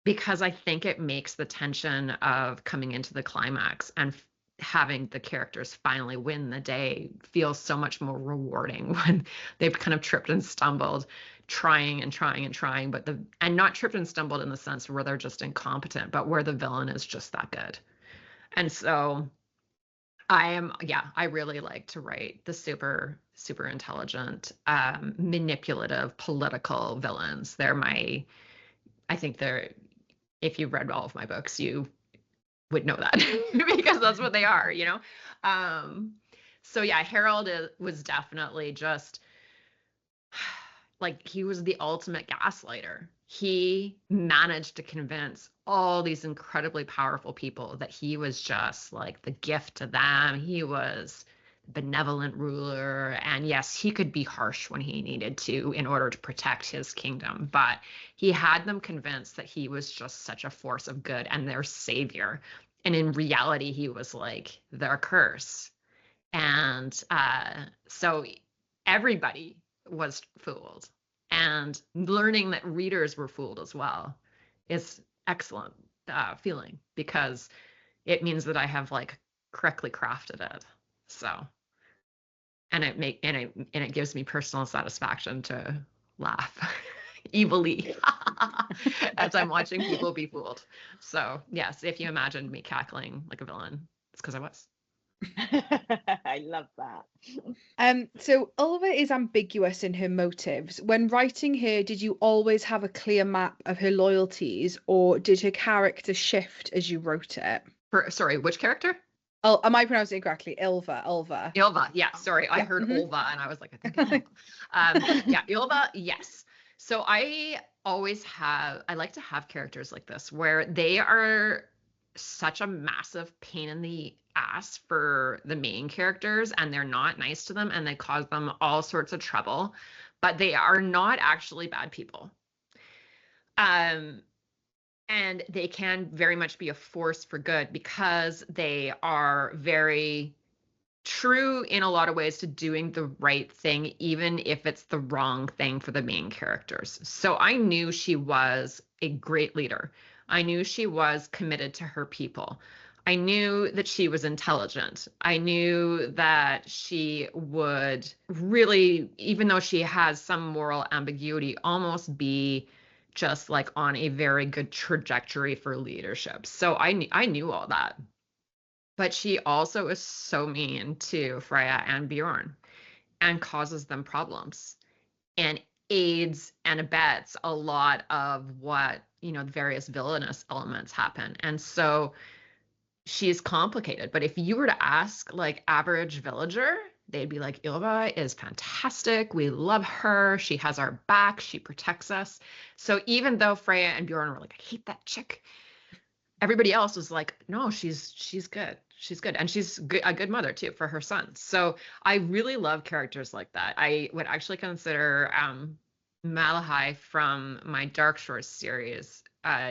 Because I think it makes the tension of coming into the climax and having the characters finally win the day feel so much more rewarding when they've kind of tripped and stumbled, trying and trying and trying, and not tripped and stumbled in the sense where they're just incompetent, but where the villain is just that good. And so I really like to write the super, super intelligent, manipulative, political villains. If you've read all of my books, you would know that because that's what they are, you know? So yeah, Harold was definitely just like, he was the ultimate gaslighter. He managed to convince all these incredibly powerful people that he was just like the gift to them. He was benevolent ruler, and yes, he could be harsh when he needed to in order to protect his kingdom, but he had them convinced that he was just such a force of good and their savior, and in reality he was like their curse. And so everybody was fooled, and learning that readers were fooled as well is excellent feeling, because it means that I have like correctly crafted it. So and it gives me personal satisfaction to laugh evilly as I'm watching people be fooled. So yes, if you imagined me cackling like a villain, it's because I was. I love that. So Ulva is ambiguous in her motives. When writing her, did you always have a clear map of her loyalties, or did her character shift as you wrote it? Sorry, which character? Oh, am I pronouncing it correctly? Ilva. Yeah, sorry. Yeah. I heard Ulva and I was like, I think yeah, Ilva, yes. So I like to have characters like this where they are such a massive pain in the ass for the main characters, and they're not nice to them, and they cause them all sorts of trouble, but they are not actually bad people. And they can very much be a force for good, because they are very true in a lot of ways to doing the right thing, even if it's the wrong thing for the main characters. So I knew she was a great leader. I knew she was committed to her people. I knew that she was intelligent. I knew that she would really, even though she has some moral ambiguity, almost be just like on a very good trajectory for leadership. So I knew all that. But she also is so mean to Freya and Bjorn and causes them problems and aids and abets a lot of what, various villainous elements happen. And so she's complicated. But if you were to ask like average villager, they'd be like, Ylva is fantastic. We love her. She has our back. She protects us. So even though Freya and Bjorn were like, I hate that chick, everybody else was like, no, she's good. She's good. And she's a good mother too for her sons. So I really love characters like that. I would actually consider Malahai from my Dark Shores series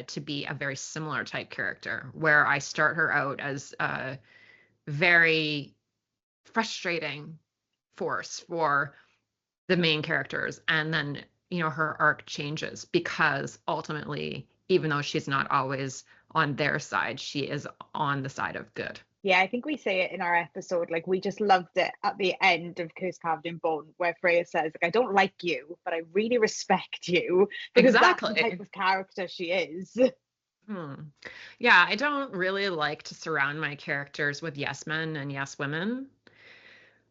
to be a very similar type character, where I start her out as a very frustrating force for the main characters. And then, her arc changes because ultimately, even though she's not always on their side, she is on the side of good. Yeah, I think we say it in our episode, like we just loved it at the end of Curse Carved in Bone, where Freya says, like, I don't like you, but I really respect you, because exactly. That's the type of character she is. Yeah, I don't really like to surround my characters with yes men and yes women,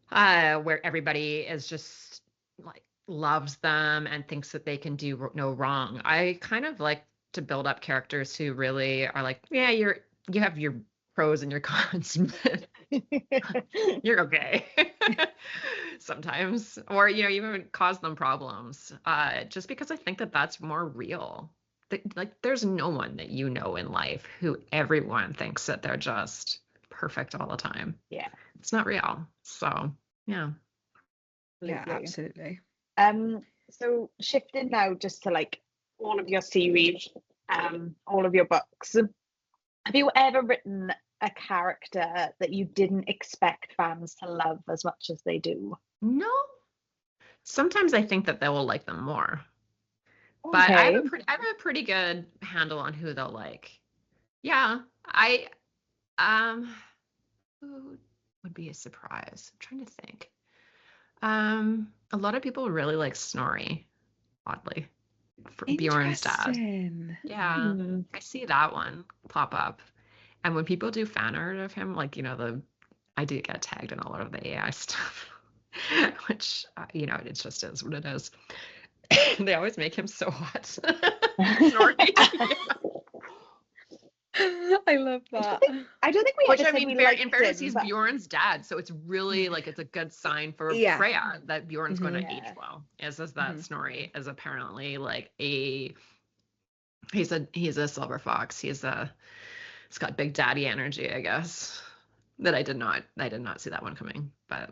where everybody is just like loves them and thinks that they can do no wrong. I kind of like to build up characters who really are like, yeah, you have your pros and your cons, but you're okay sometimes, or even cause them problems, just because I think that that's more real. Like there's no one that in life who everyone thinks that they're just perfect all the time. Yeah, it's not real. So yeah, absolutely. So shifting now just to like all of your series, all of your books, have you ever written a character that you didn't expect fans to love as much as they do? No. Sometimes I think that they will like them more. Okay. But I have a pretty good handle on who they'll like. Yeah. Who would be a surprise? I'm trying to think. A lot of people really like Snorri, oddly. For Bjorn's dad. Yeah. I see that one pop up. And when people do fan art of him, like, I do get tagged in a lot of the AI stuff, which, it just is what it is. They always make him so hot. Snorri. I love that. I don't think we Which, ever I said mean, we liked in fairness, him, he's but... Bjorn's dad, so it's really like it's a good sign for Freya that Bjorn's going to age well. Is that Snorri is apparently like he's a silver fox. He's got big daddy energy, I guess. That I did not see that one coming, but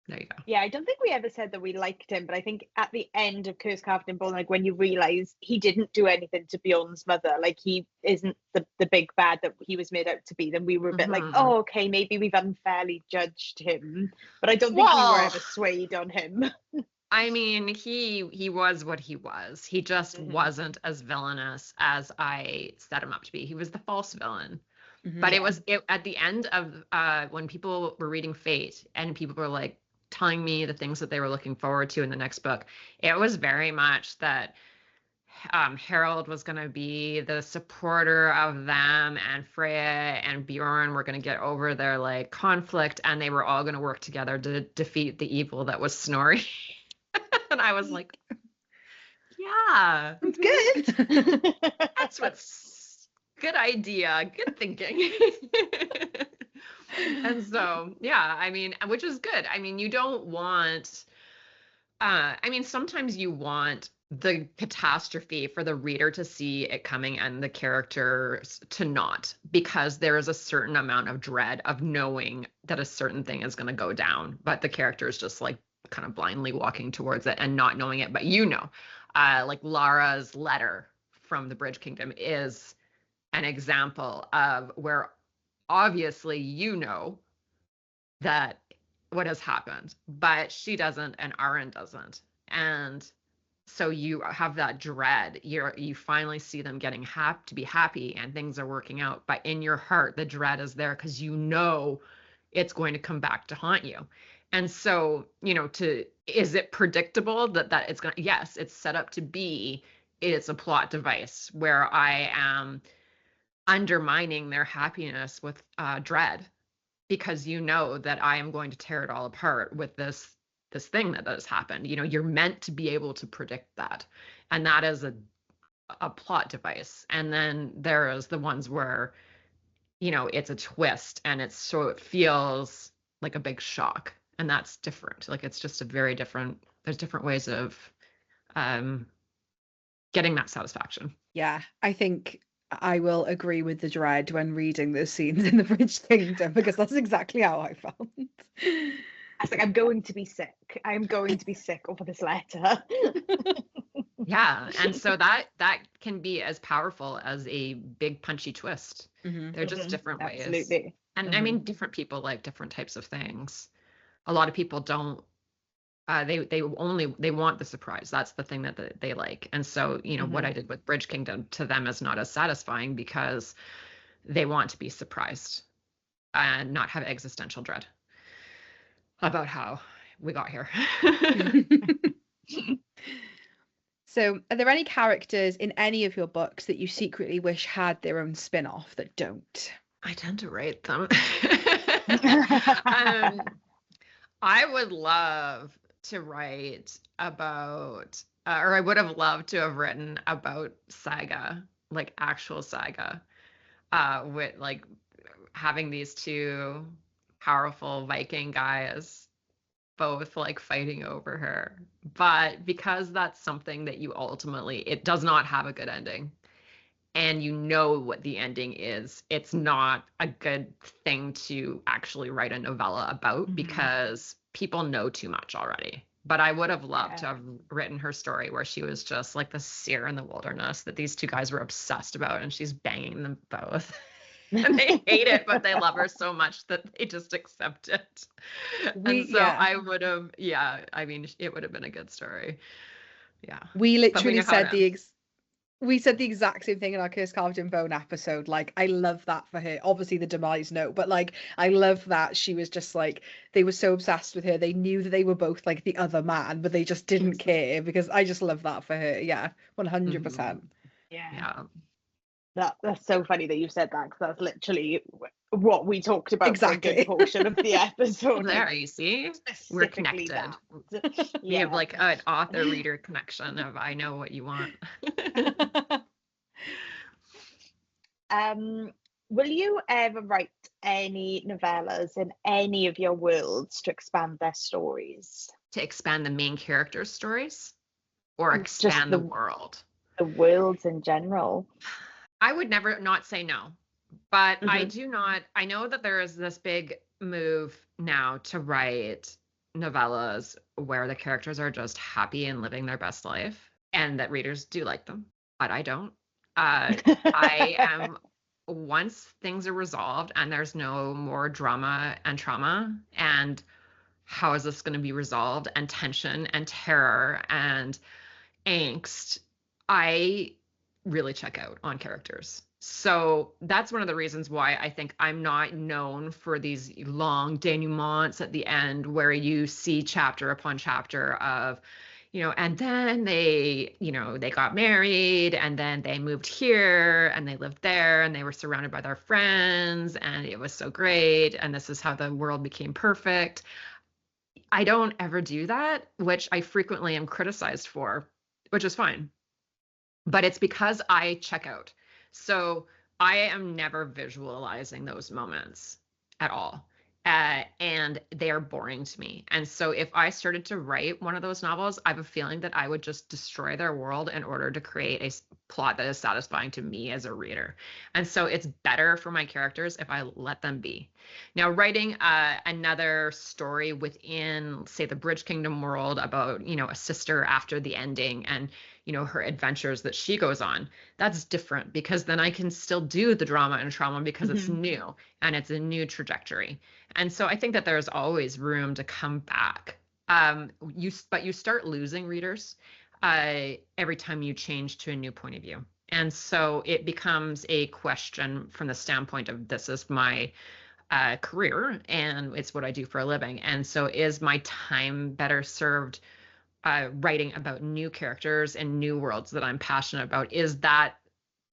there you go. Yeah, I don't think we ever said that we liked him, but I think at the end of Curse Carved in Bone, like when you realise he didn't do anything to Bjorn's mother, like he isn't the big bad that he was made out to be, then we were a bit like, oh, okay, maybe we've unfairly judged him. But I don't think we were ever swayed on him. I mean, he was what he was. He just wasn't as villainous as I set him up to be. He was the false villain. But it was at the end of when people were reading Fate and people were like telling me the things that they were looking forward to in the next book, it was very much that Harold was going to be the supporter of them, and Freya and Bjorn were going to get over their like conflict, and they were all going to work together to defeat the evil that was Snorri. And I was like, yeah, it's good. That's what's good idea. Good thinking. And so, yeah, I mean, which is good. I mean, you don't want, sometimes you want the catastrophe for the reader to see it coming and the characters to not, because there is a certain amount of dread of knowing that a certain thing is going to go down, but the character is just like kind of blindly walking towards it and not knowing it. But like Lara's letter from the Bridge Kingdom is an example of where obviously that what has happened, but she doesn't and Aaron doesn't. And so you have that dread. You finally see them getting to be happy and things are working out, but in your heart the dread is there because it's going to come back to haunt you. And so, is it predictable that it's going to, yes, it's set up to be it's a plot device where I am undermining their happiness with dread, because you know that I am going to tear it all apart with this thing that has happened. You know, you're meant to be able to predict that, and that is a plot device. And then there is the ones where, you know, it's a twist, and it's so it feels like a big shock, and that's different. Like, it's just a very different. There's different ways of getting that satisfaction. Yeah, I think I will agree with the dread when reading those scenes in the Bridge Kingdom, because that's exactly how I felt. I was like, I'm going to be sick. I'm going to be sick over this letter. Yeah, and so that can be as powerful as a big punchy twist. They're just different ways. Absolutely. And I mean, different people like different types of things. A lot of people don't. They want the surprise. That's the thing that they like. And so, you know, what I did with Bridge Kingdom to them is not as satisfying, because they want to be surprised and not have existential dread about how we got here. So, are there any characters in any of your books that you secretly wish had their own spin-off that don't? I tend to rate them. I would love to write about, or I would have loved to have written about Saga, like actual Saga, with like having these two powerful Viking guys both like fighting over her. But because that's something that you ultimately, it does not have a good ending, and you know what the ending is, it's not a good thing to actually write a novella about, because people know too much already. But I would have loved to have written her story where she was just like the seer in the wilderness that these two guys were obsessed about, and she's banging them both. And they hate it, but they love her so much that they just accept it. I would have, I mean, it would have been a good story. Yeah. We literally said we said the exact same thing in our Curse Carved in Bone episode. Like, I love that for her. Obviously the demise note, but like, I love that she was just like, they were so obsessed with her. They knew that they were both like the other man, but they just didn't care, because I just love that for her. Yeah, 100%. Yeah. That's so funny that you said that, because that's literally what we talked about exactly. for a good portion of the episode. There, you see, we're connected. We have like an author-reader connection of I know what you want. Will you ever write any novellas in any of your worlds to expand their stories? To expand the main characters' stories, or expand the world? The worlds in general. I would never not say no, but I know that there is this big move now to write novellas where the characters are just happy and living their best life, and that readers do like them, but I don't. I am, once things are resolved and there's no more drama and trauma, and how is this going to be resolved, and tension and terror and angst, I really check out on characters. So that's one of the reasons why I think I'm not known for these long denouements at the end where you see chapter upon chapter of, you know, and then they, you know, they got married, and then they moved here, and they lived there, and they were surrounded by their friends, and it was so great, and this is how the world became perfect. I don't ever do that, which I frequently am criticized for, which is fine. But it's because I check out. So I am never visualizing those moments at all. And they are boring to me. And so if I started to write one of those novels, I have a feeling that I would just destroy their world in order to create a plot that is satisfying to me as a reader. And so it's better for my characters if I let them be. Now, writing another story within, say, the Bridge Kingdom world about, you know, a sister after the ending and, you know, her adventures that she goes on, that's different, because then I can still do the drama and trauma because it's new and it's a new trajectory. And so I think that there's always room to come back. But you start losing readers every time you change to a new point of view. And so it becomes a question from the standpoint of, this is my career and it's what I do for a living. And so is my time better served writing about new characters and new worlds that I'm passionate about, is that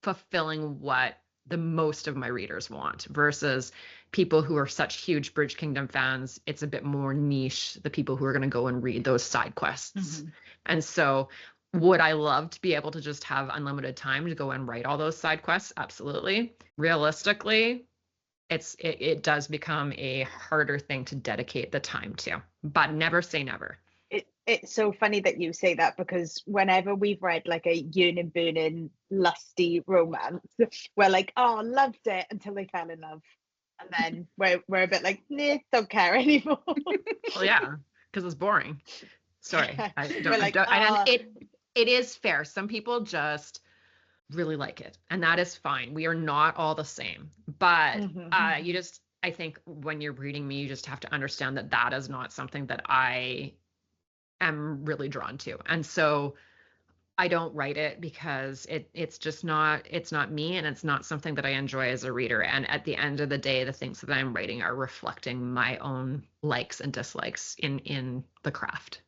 fulfilling what the most of my readers want, versus people who are such huge Bridge Kingdom fans. It's a bit more niche, the people who are going to go and read those side quests. And so would I love to be able to just have unlimited time to go and write all those side quests? Absolutely. Realistically, it does become a harder thing to dedicate the time to, but never say never. It's so funny that you say that, because whenever we've read like a yearning, burning, lusty romance, we're like, oh, loved it, until they fell in love, and then we're a bit like, nah, don't care anymore. Well, yeah, because it's boring. Sorry, It is fair. Some people just really like it, and that is fine. We are not all the same, but I think when you're reading me, you just have to understand that that is not something that I am really drawn to. And so I don't write it because it's not me, and it's not something that I enjoy as a reader. And at the end of the day, the things that I'm writing are reflecting my own likes and dislikes in the craft.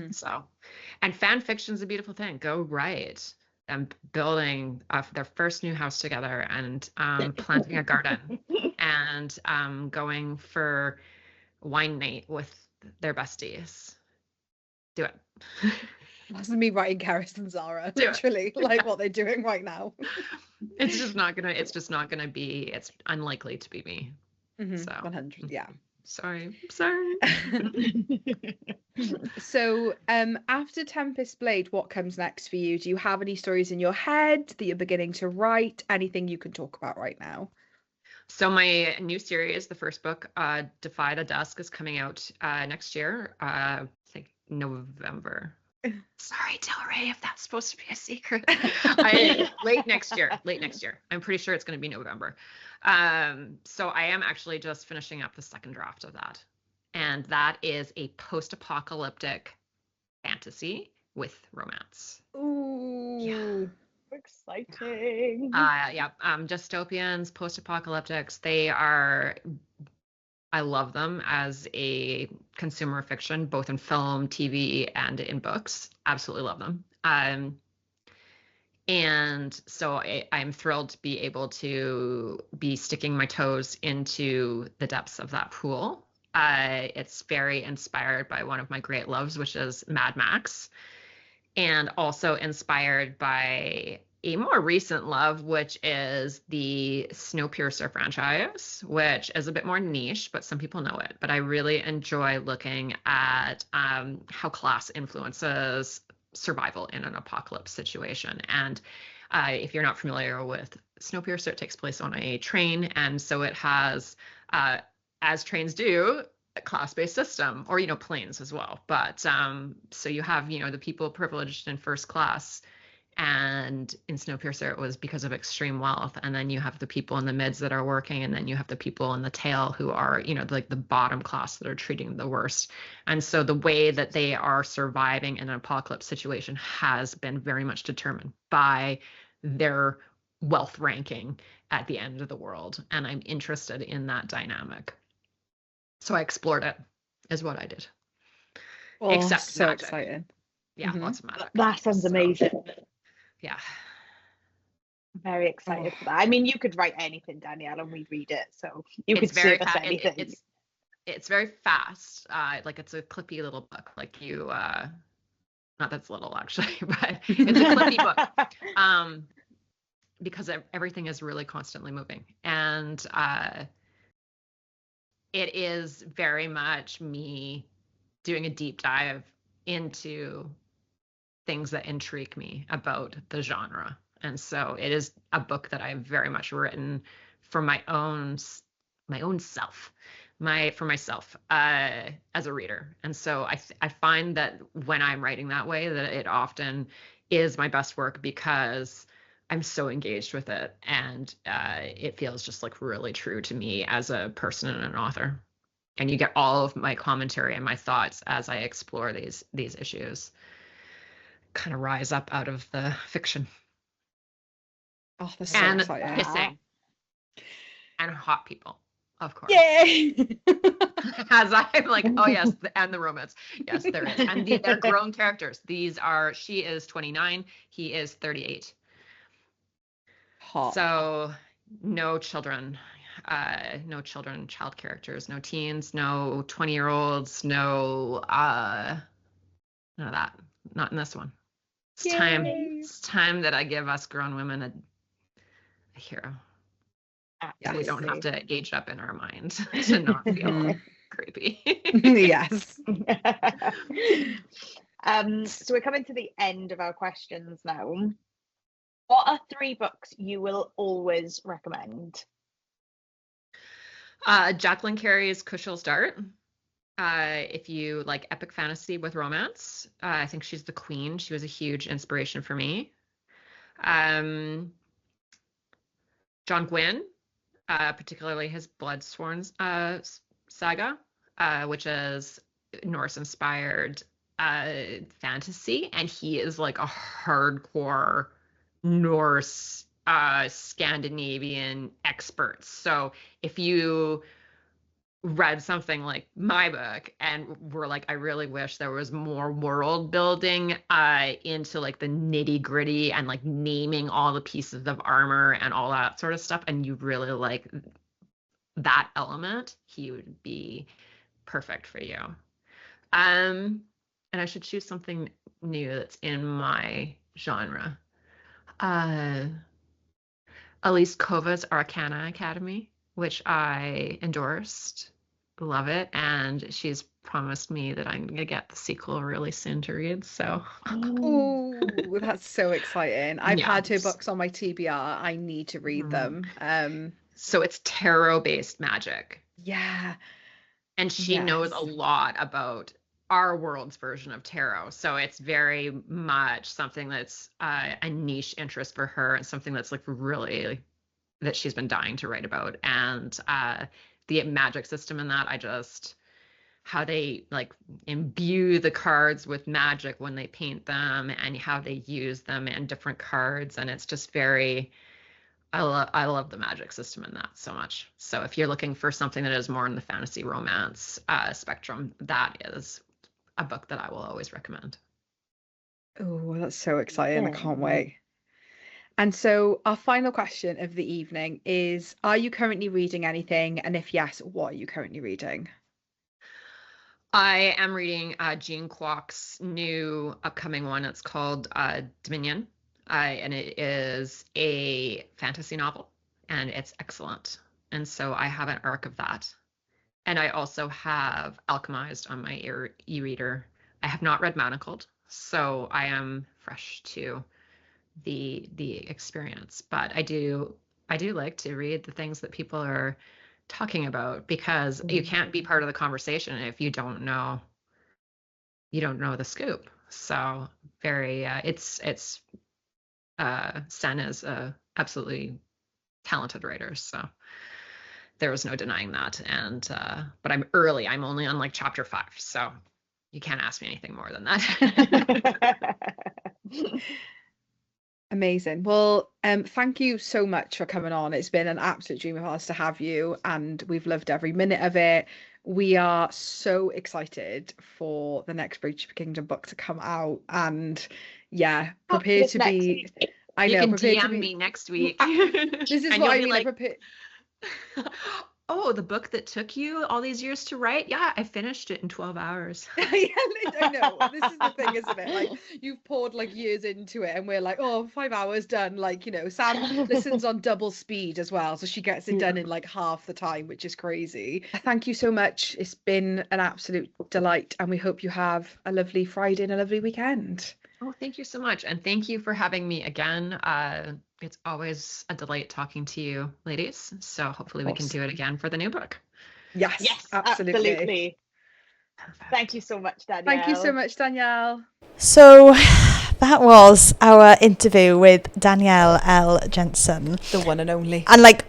So, and fan fiction is a beautiful thing. Go write. I'm building their first new house together, and planting a garden, and going for wine night with their besties. Do it. That's me writing Karis and Zara, literally, like what they're doing right now. It's just not gonna be. It's unlikely to be me. So 100, yeah. Sorry. So, after Tempest Blade, what comes next for you? Do you have any stories in your head that you're beginning to write? Anything you can talk about right now? So my new series, the first book, Defy the Dusk, is coming out next year. I think November. Sorry, Del Rey, if that's supposed to be a secret. Late next year. I'm pretty sure it's going to be November. So I am actually just finishing up the second draft of that. And that is a post-apocalyptic fantasy with romance. Ooh. Yeah. Exciting. Dystopians, post-apocalyptics, I love them as a consumer fiction, both in film, TV, and in books. Absolutely love them. And so I'm thrilled to be able to be sticking my toes into the depths of that pool. It's very inspired by one of my great loves, which is Mad Max, and also inspired by a more recent love, which is the Snowpiercer franchise, which is a bit more niche, but some people know it. But I really enjoy looking at how class influences survival in an apocalypse situation. And if you're not familiar with Snowpiercer, it takes place on a train. And so it has, as trains do, a class-based system, or, planes as well. But so you have, the people privileged in first class. And in Snowpiercer, it was because of extreme wealth. And then you have the people in the mids that are working, and then you have the people in the tail who are, like the bottom class that are treating the worst. And so the way that they are surviving in an apocalypse situation has been very much determined by their wealth ranking at the end of the world. And I'm interested in that dynamic. So I explored it, is what I did. Oh, except so magic. Exciting. Yeah, lots of magic. That sounds amazing. Yeah. I'm very excited for that. I mean, you could write anything, Danielle, and we'd read it. So you could serve us anything. It's very fast. Like it's a clippy little book. Like you, not that's little actually, but it's a clippy book. Because everything is really constantly moving. And it is very much me doing a deep dive into things that intrigue me about the genre. And so it is a book that I've very much written for my own self, for myself as a reader. And so I find that when I'm writing that way, that it often is my best work, because I'm so engaged with it, and it feels just like really true to me as a person and an author. And you get all of my commentary and my thoughts as I explore these issues kind of rise up out of the fiction. Oh, that's so exciting. Kissing. And hot people, of course. Yay! As I'm like, oh yes, and the romance. Yes, there is. And they're grown characters. She is 29, he is 38. Hot. So no children, child characters, no teens, no 20-year-olds, no, none of that. Not in this one. It's time that I give us grown women a hero. Yes. We don't have to age up in our mind to not feel creepy. Yes. So we're coming to the end of our questions now. What are 3 books you will always recommend? Jacqueline Carey's Cushion's Dart. If you like epic fantasy with romance, I think she's the queen. She was a huge inspiration for me. John Gwynne, particularly his Bloodsworn saga, which is Norse-inspired fantasy, and he is like a hardcore Norse Scandinavian expert. So if you read something like my book and were like, I really wish there was more world building into like the nitty gritty and like naming all the pieces of armor and all that sort of stuff, and you really like that element, he would be perfect for you. And I should choose something new that's in my genre. Elise Kova's Arcana Academy, which I endorsed. Love it. And she's promised me that I'm going to get the sequel really soon to read. So, oh, that's so exciting. I've had her books on my TBR. I need to read them. So it's tarot-based magic. Yeah. And she knows a lot about our world's version of tarot. So it's very much something that's a niche interest for her, and something that's like really that she's been dying to write about. And the magic system in that, how they like imbue the cards with magic when they paint them, and how they use them in different cards. And it's just very, I love the magic system in that so much. So if you're looking for something that is more in the fantasy romance spectrum, that is a book that I will always recommend. Oh, that's so exciting. I can't wait. And so our final question of the evening is, are you currently reading anything? And if yes, what are you currently reading? I am reading Jean Kwok's new upcoming one. It's called Dominion. And it is a fantasy novel, and it's excellent. And so I have an arc of that. And I also have Alchemized on my e-reader. I have not read Manacled, so I am fresh to the experience. But I do like to read the things that people are talking about, because you can't be part of the conversation if you don't know the scoop. So very Sen is a absolutely talented writer, so there was no denying that. And but I'm early. I'm only on like chapter 5, so you can't ask me anything more than that. Amazing. Well, thank you so much for coming on. It's been an absolute dream of ours to have you, and we've loved every minute of it. We are so excited for the next Bridge Kingdom book to come out, and prepare to be. I know. You can DM me next week. This is what I mean. Like, oh, the book that took you all these years to write? Yeah, I finished it in 12 hours. I know. This is the thing, isn't it? Like, you've poured like years into it, and we're like, 5 hours done. Like, Sam listens on double speed as well, so she gets it done in like half the time, which is crazy. Thank you so much. It's been an absolute delight, and we hope you have a lovely Friday and a lovely weekend. Oh, thank you so much. And thank you for having me again. It's always a delight talking to you, ladies. So hopefully we can do it again for the new book. Yes, absolutely. Thank you so much, Danielle. Thank you so much, Danielle. So that was our interview with Danielle L Jensen, the one and only. And like,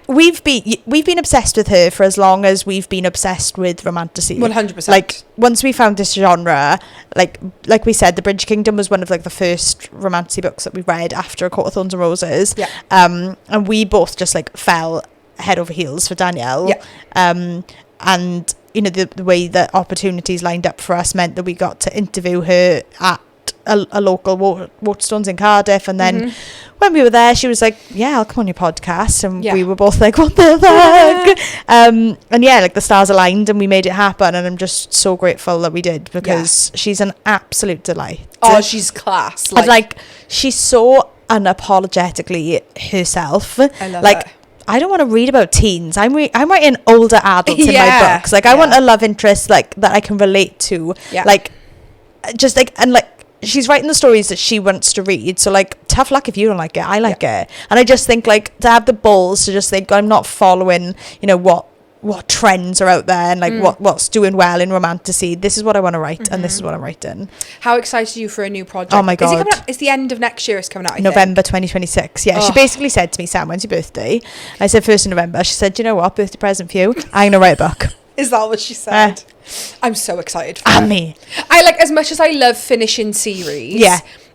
we've been obsessed with her for as long as we've been obsessed with romantasy. 100%. Like, once we found this genre, like we said, The Bridge Kingdom was one of like the first romantasy books that we read after A Court of Thorns and Roses. Yeah. And we both just like fell head over heels for Danielle. Yeah. And you know, the way that opportunities lined up for us meant that we got to interview her at a local Waterstones in Cardiff, and then when we were there, she was like, yeah, I'll come on your podcast, and we were both like, what the fuck? And yeah, like the stars aligned and we made it happen, and I'm just so grateful that we did, because she's an absolute delight. Oh, she's class. Like she's so unapologetically herself. I love like her. I don't want to read about teens. I'm writing older adults in my books. Like I want a love interest like that I can relate to. Yeah. Like just like, and like she's writing the stories that she wants to read. So like tough luck if you don't like it. I like it. And I just think like to have the balls to just think I'm not following, you know, what trends are out there and like what's doing well in romantasy. This is what I want to write, and this is what I'm writing. How excited are you for a new project? Oh my god. Is it coming out? It's the end of next year it's coming out, I November think. 2026. Yeah, she basically said to me, Sam, when's your birthday? I said 1st of November. She said, do you know what, birthday present for you, I'm gonna write a book. Is that what she said? I'm so excited for And her. me. I like, as much as I love finishing series,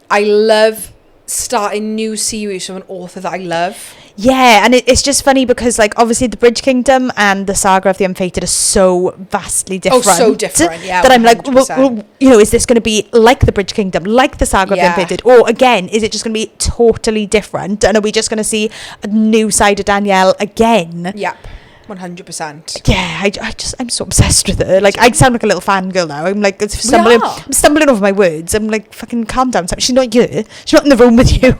I love starting new series from an author that I love. Yeah, and it's just funny because like obviously the Bridge Kingdom and the Saga of the Unfated are so vastly different. Oh, so different, yeah. That I'm like, well, you know, is this going to be like the Bridge Kingdom, like the Saga of the Unfated, or again, is it just going to be totally different? And are we just going to see a new side of Danielle again? Yep. 100%. Yeah, I'm so obsessed with her. Like, I sound like a little fangirl now. I'm like I'm stumbling over my words. I'm like, fucking calm down. She's not you. She's not in the room with you.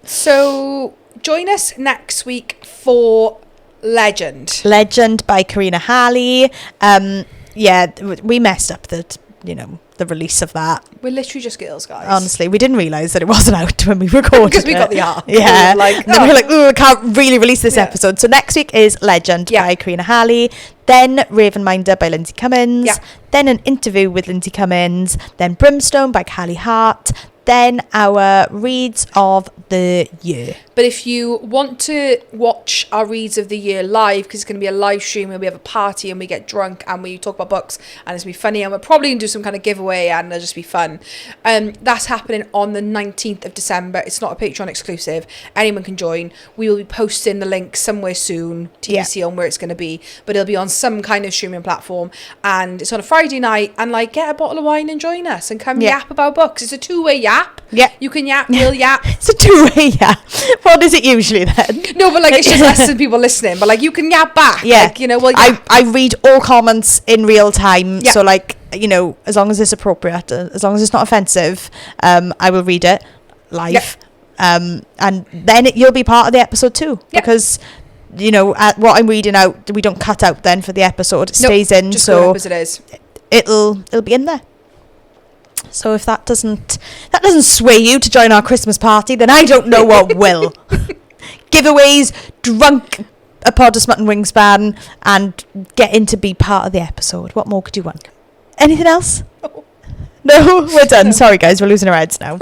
So join us next week for Legend by Karina Halley. Yeah, we messed up the release of that. We're literally just girls, guys. Honestly, we didn't realise that it wasn't out when we recorded because we got the art. Yeah, like, and then we were like, oh, I can't really release this episode. So next week is Legend by Karina Halley, then Ravenminder by Lindsay Cummins, then an interview with Lindsay Cummins, then Brimstone by Callie Hart, then our reads of the year. But if you want to watch our reads of the year live, because it's going to be a live stream where we have a party and we get drunk and we talk about books and it's going to be funny, and we're probably going to do some kind of giveaway and it'll just be fun. That's happening on the 19th of December. It's not a Patreon exclusive. Anyone can join. We will be posting the link somewhere soon, TBC on where it's going to be, but it'll be on some kind of streaming platform, and it's on a Friday night, and like get a bottle of wine and join us and come yap about books. It's a two-way yap. Yeah. You can yap, we'll yap. It's a two-way yap. What is it usually then? No, but like it's just us and people listening. But like you can yap back. Yeah. Like, you know, well, I read all comments in real time. Yeah. So like, you know, as long as it's appropriate, as long as it's not offensive, I will read it live. Yeah. And then you'll be part of the episode too. Yeah. Because, you know, what I'm reading out, we don't cut out then for the episode. It stays in. Just so up as it is. It'll be in there. So if that doesn't sway you to join our Christmas party, then I don't know what will. Giveaways, drunk, a pod of Smut and Wingspan, and getting to be part of the episode. What more could you want? Anything else? No, we're done. Sorry guys, we're losing our heads now.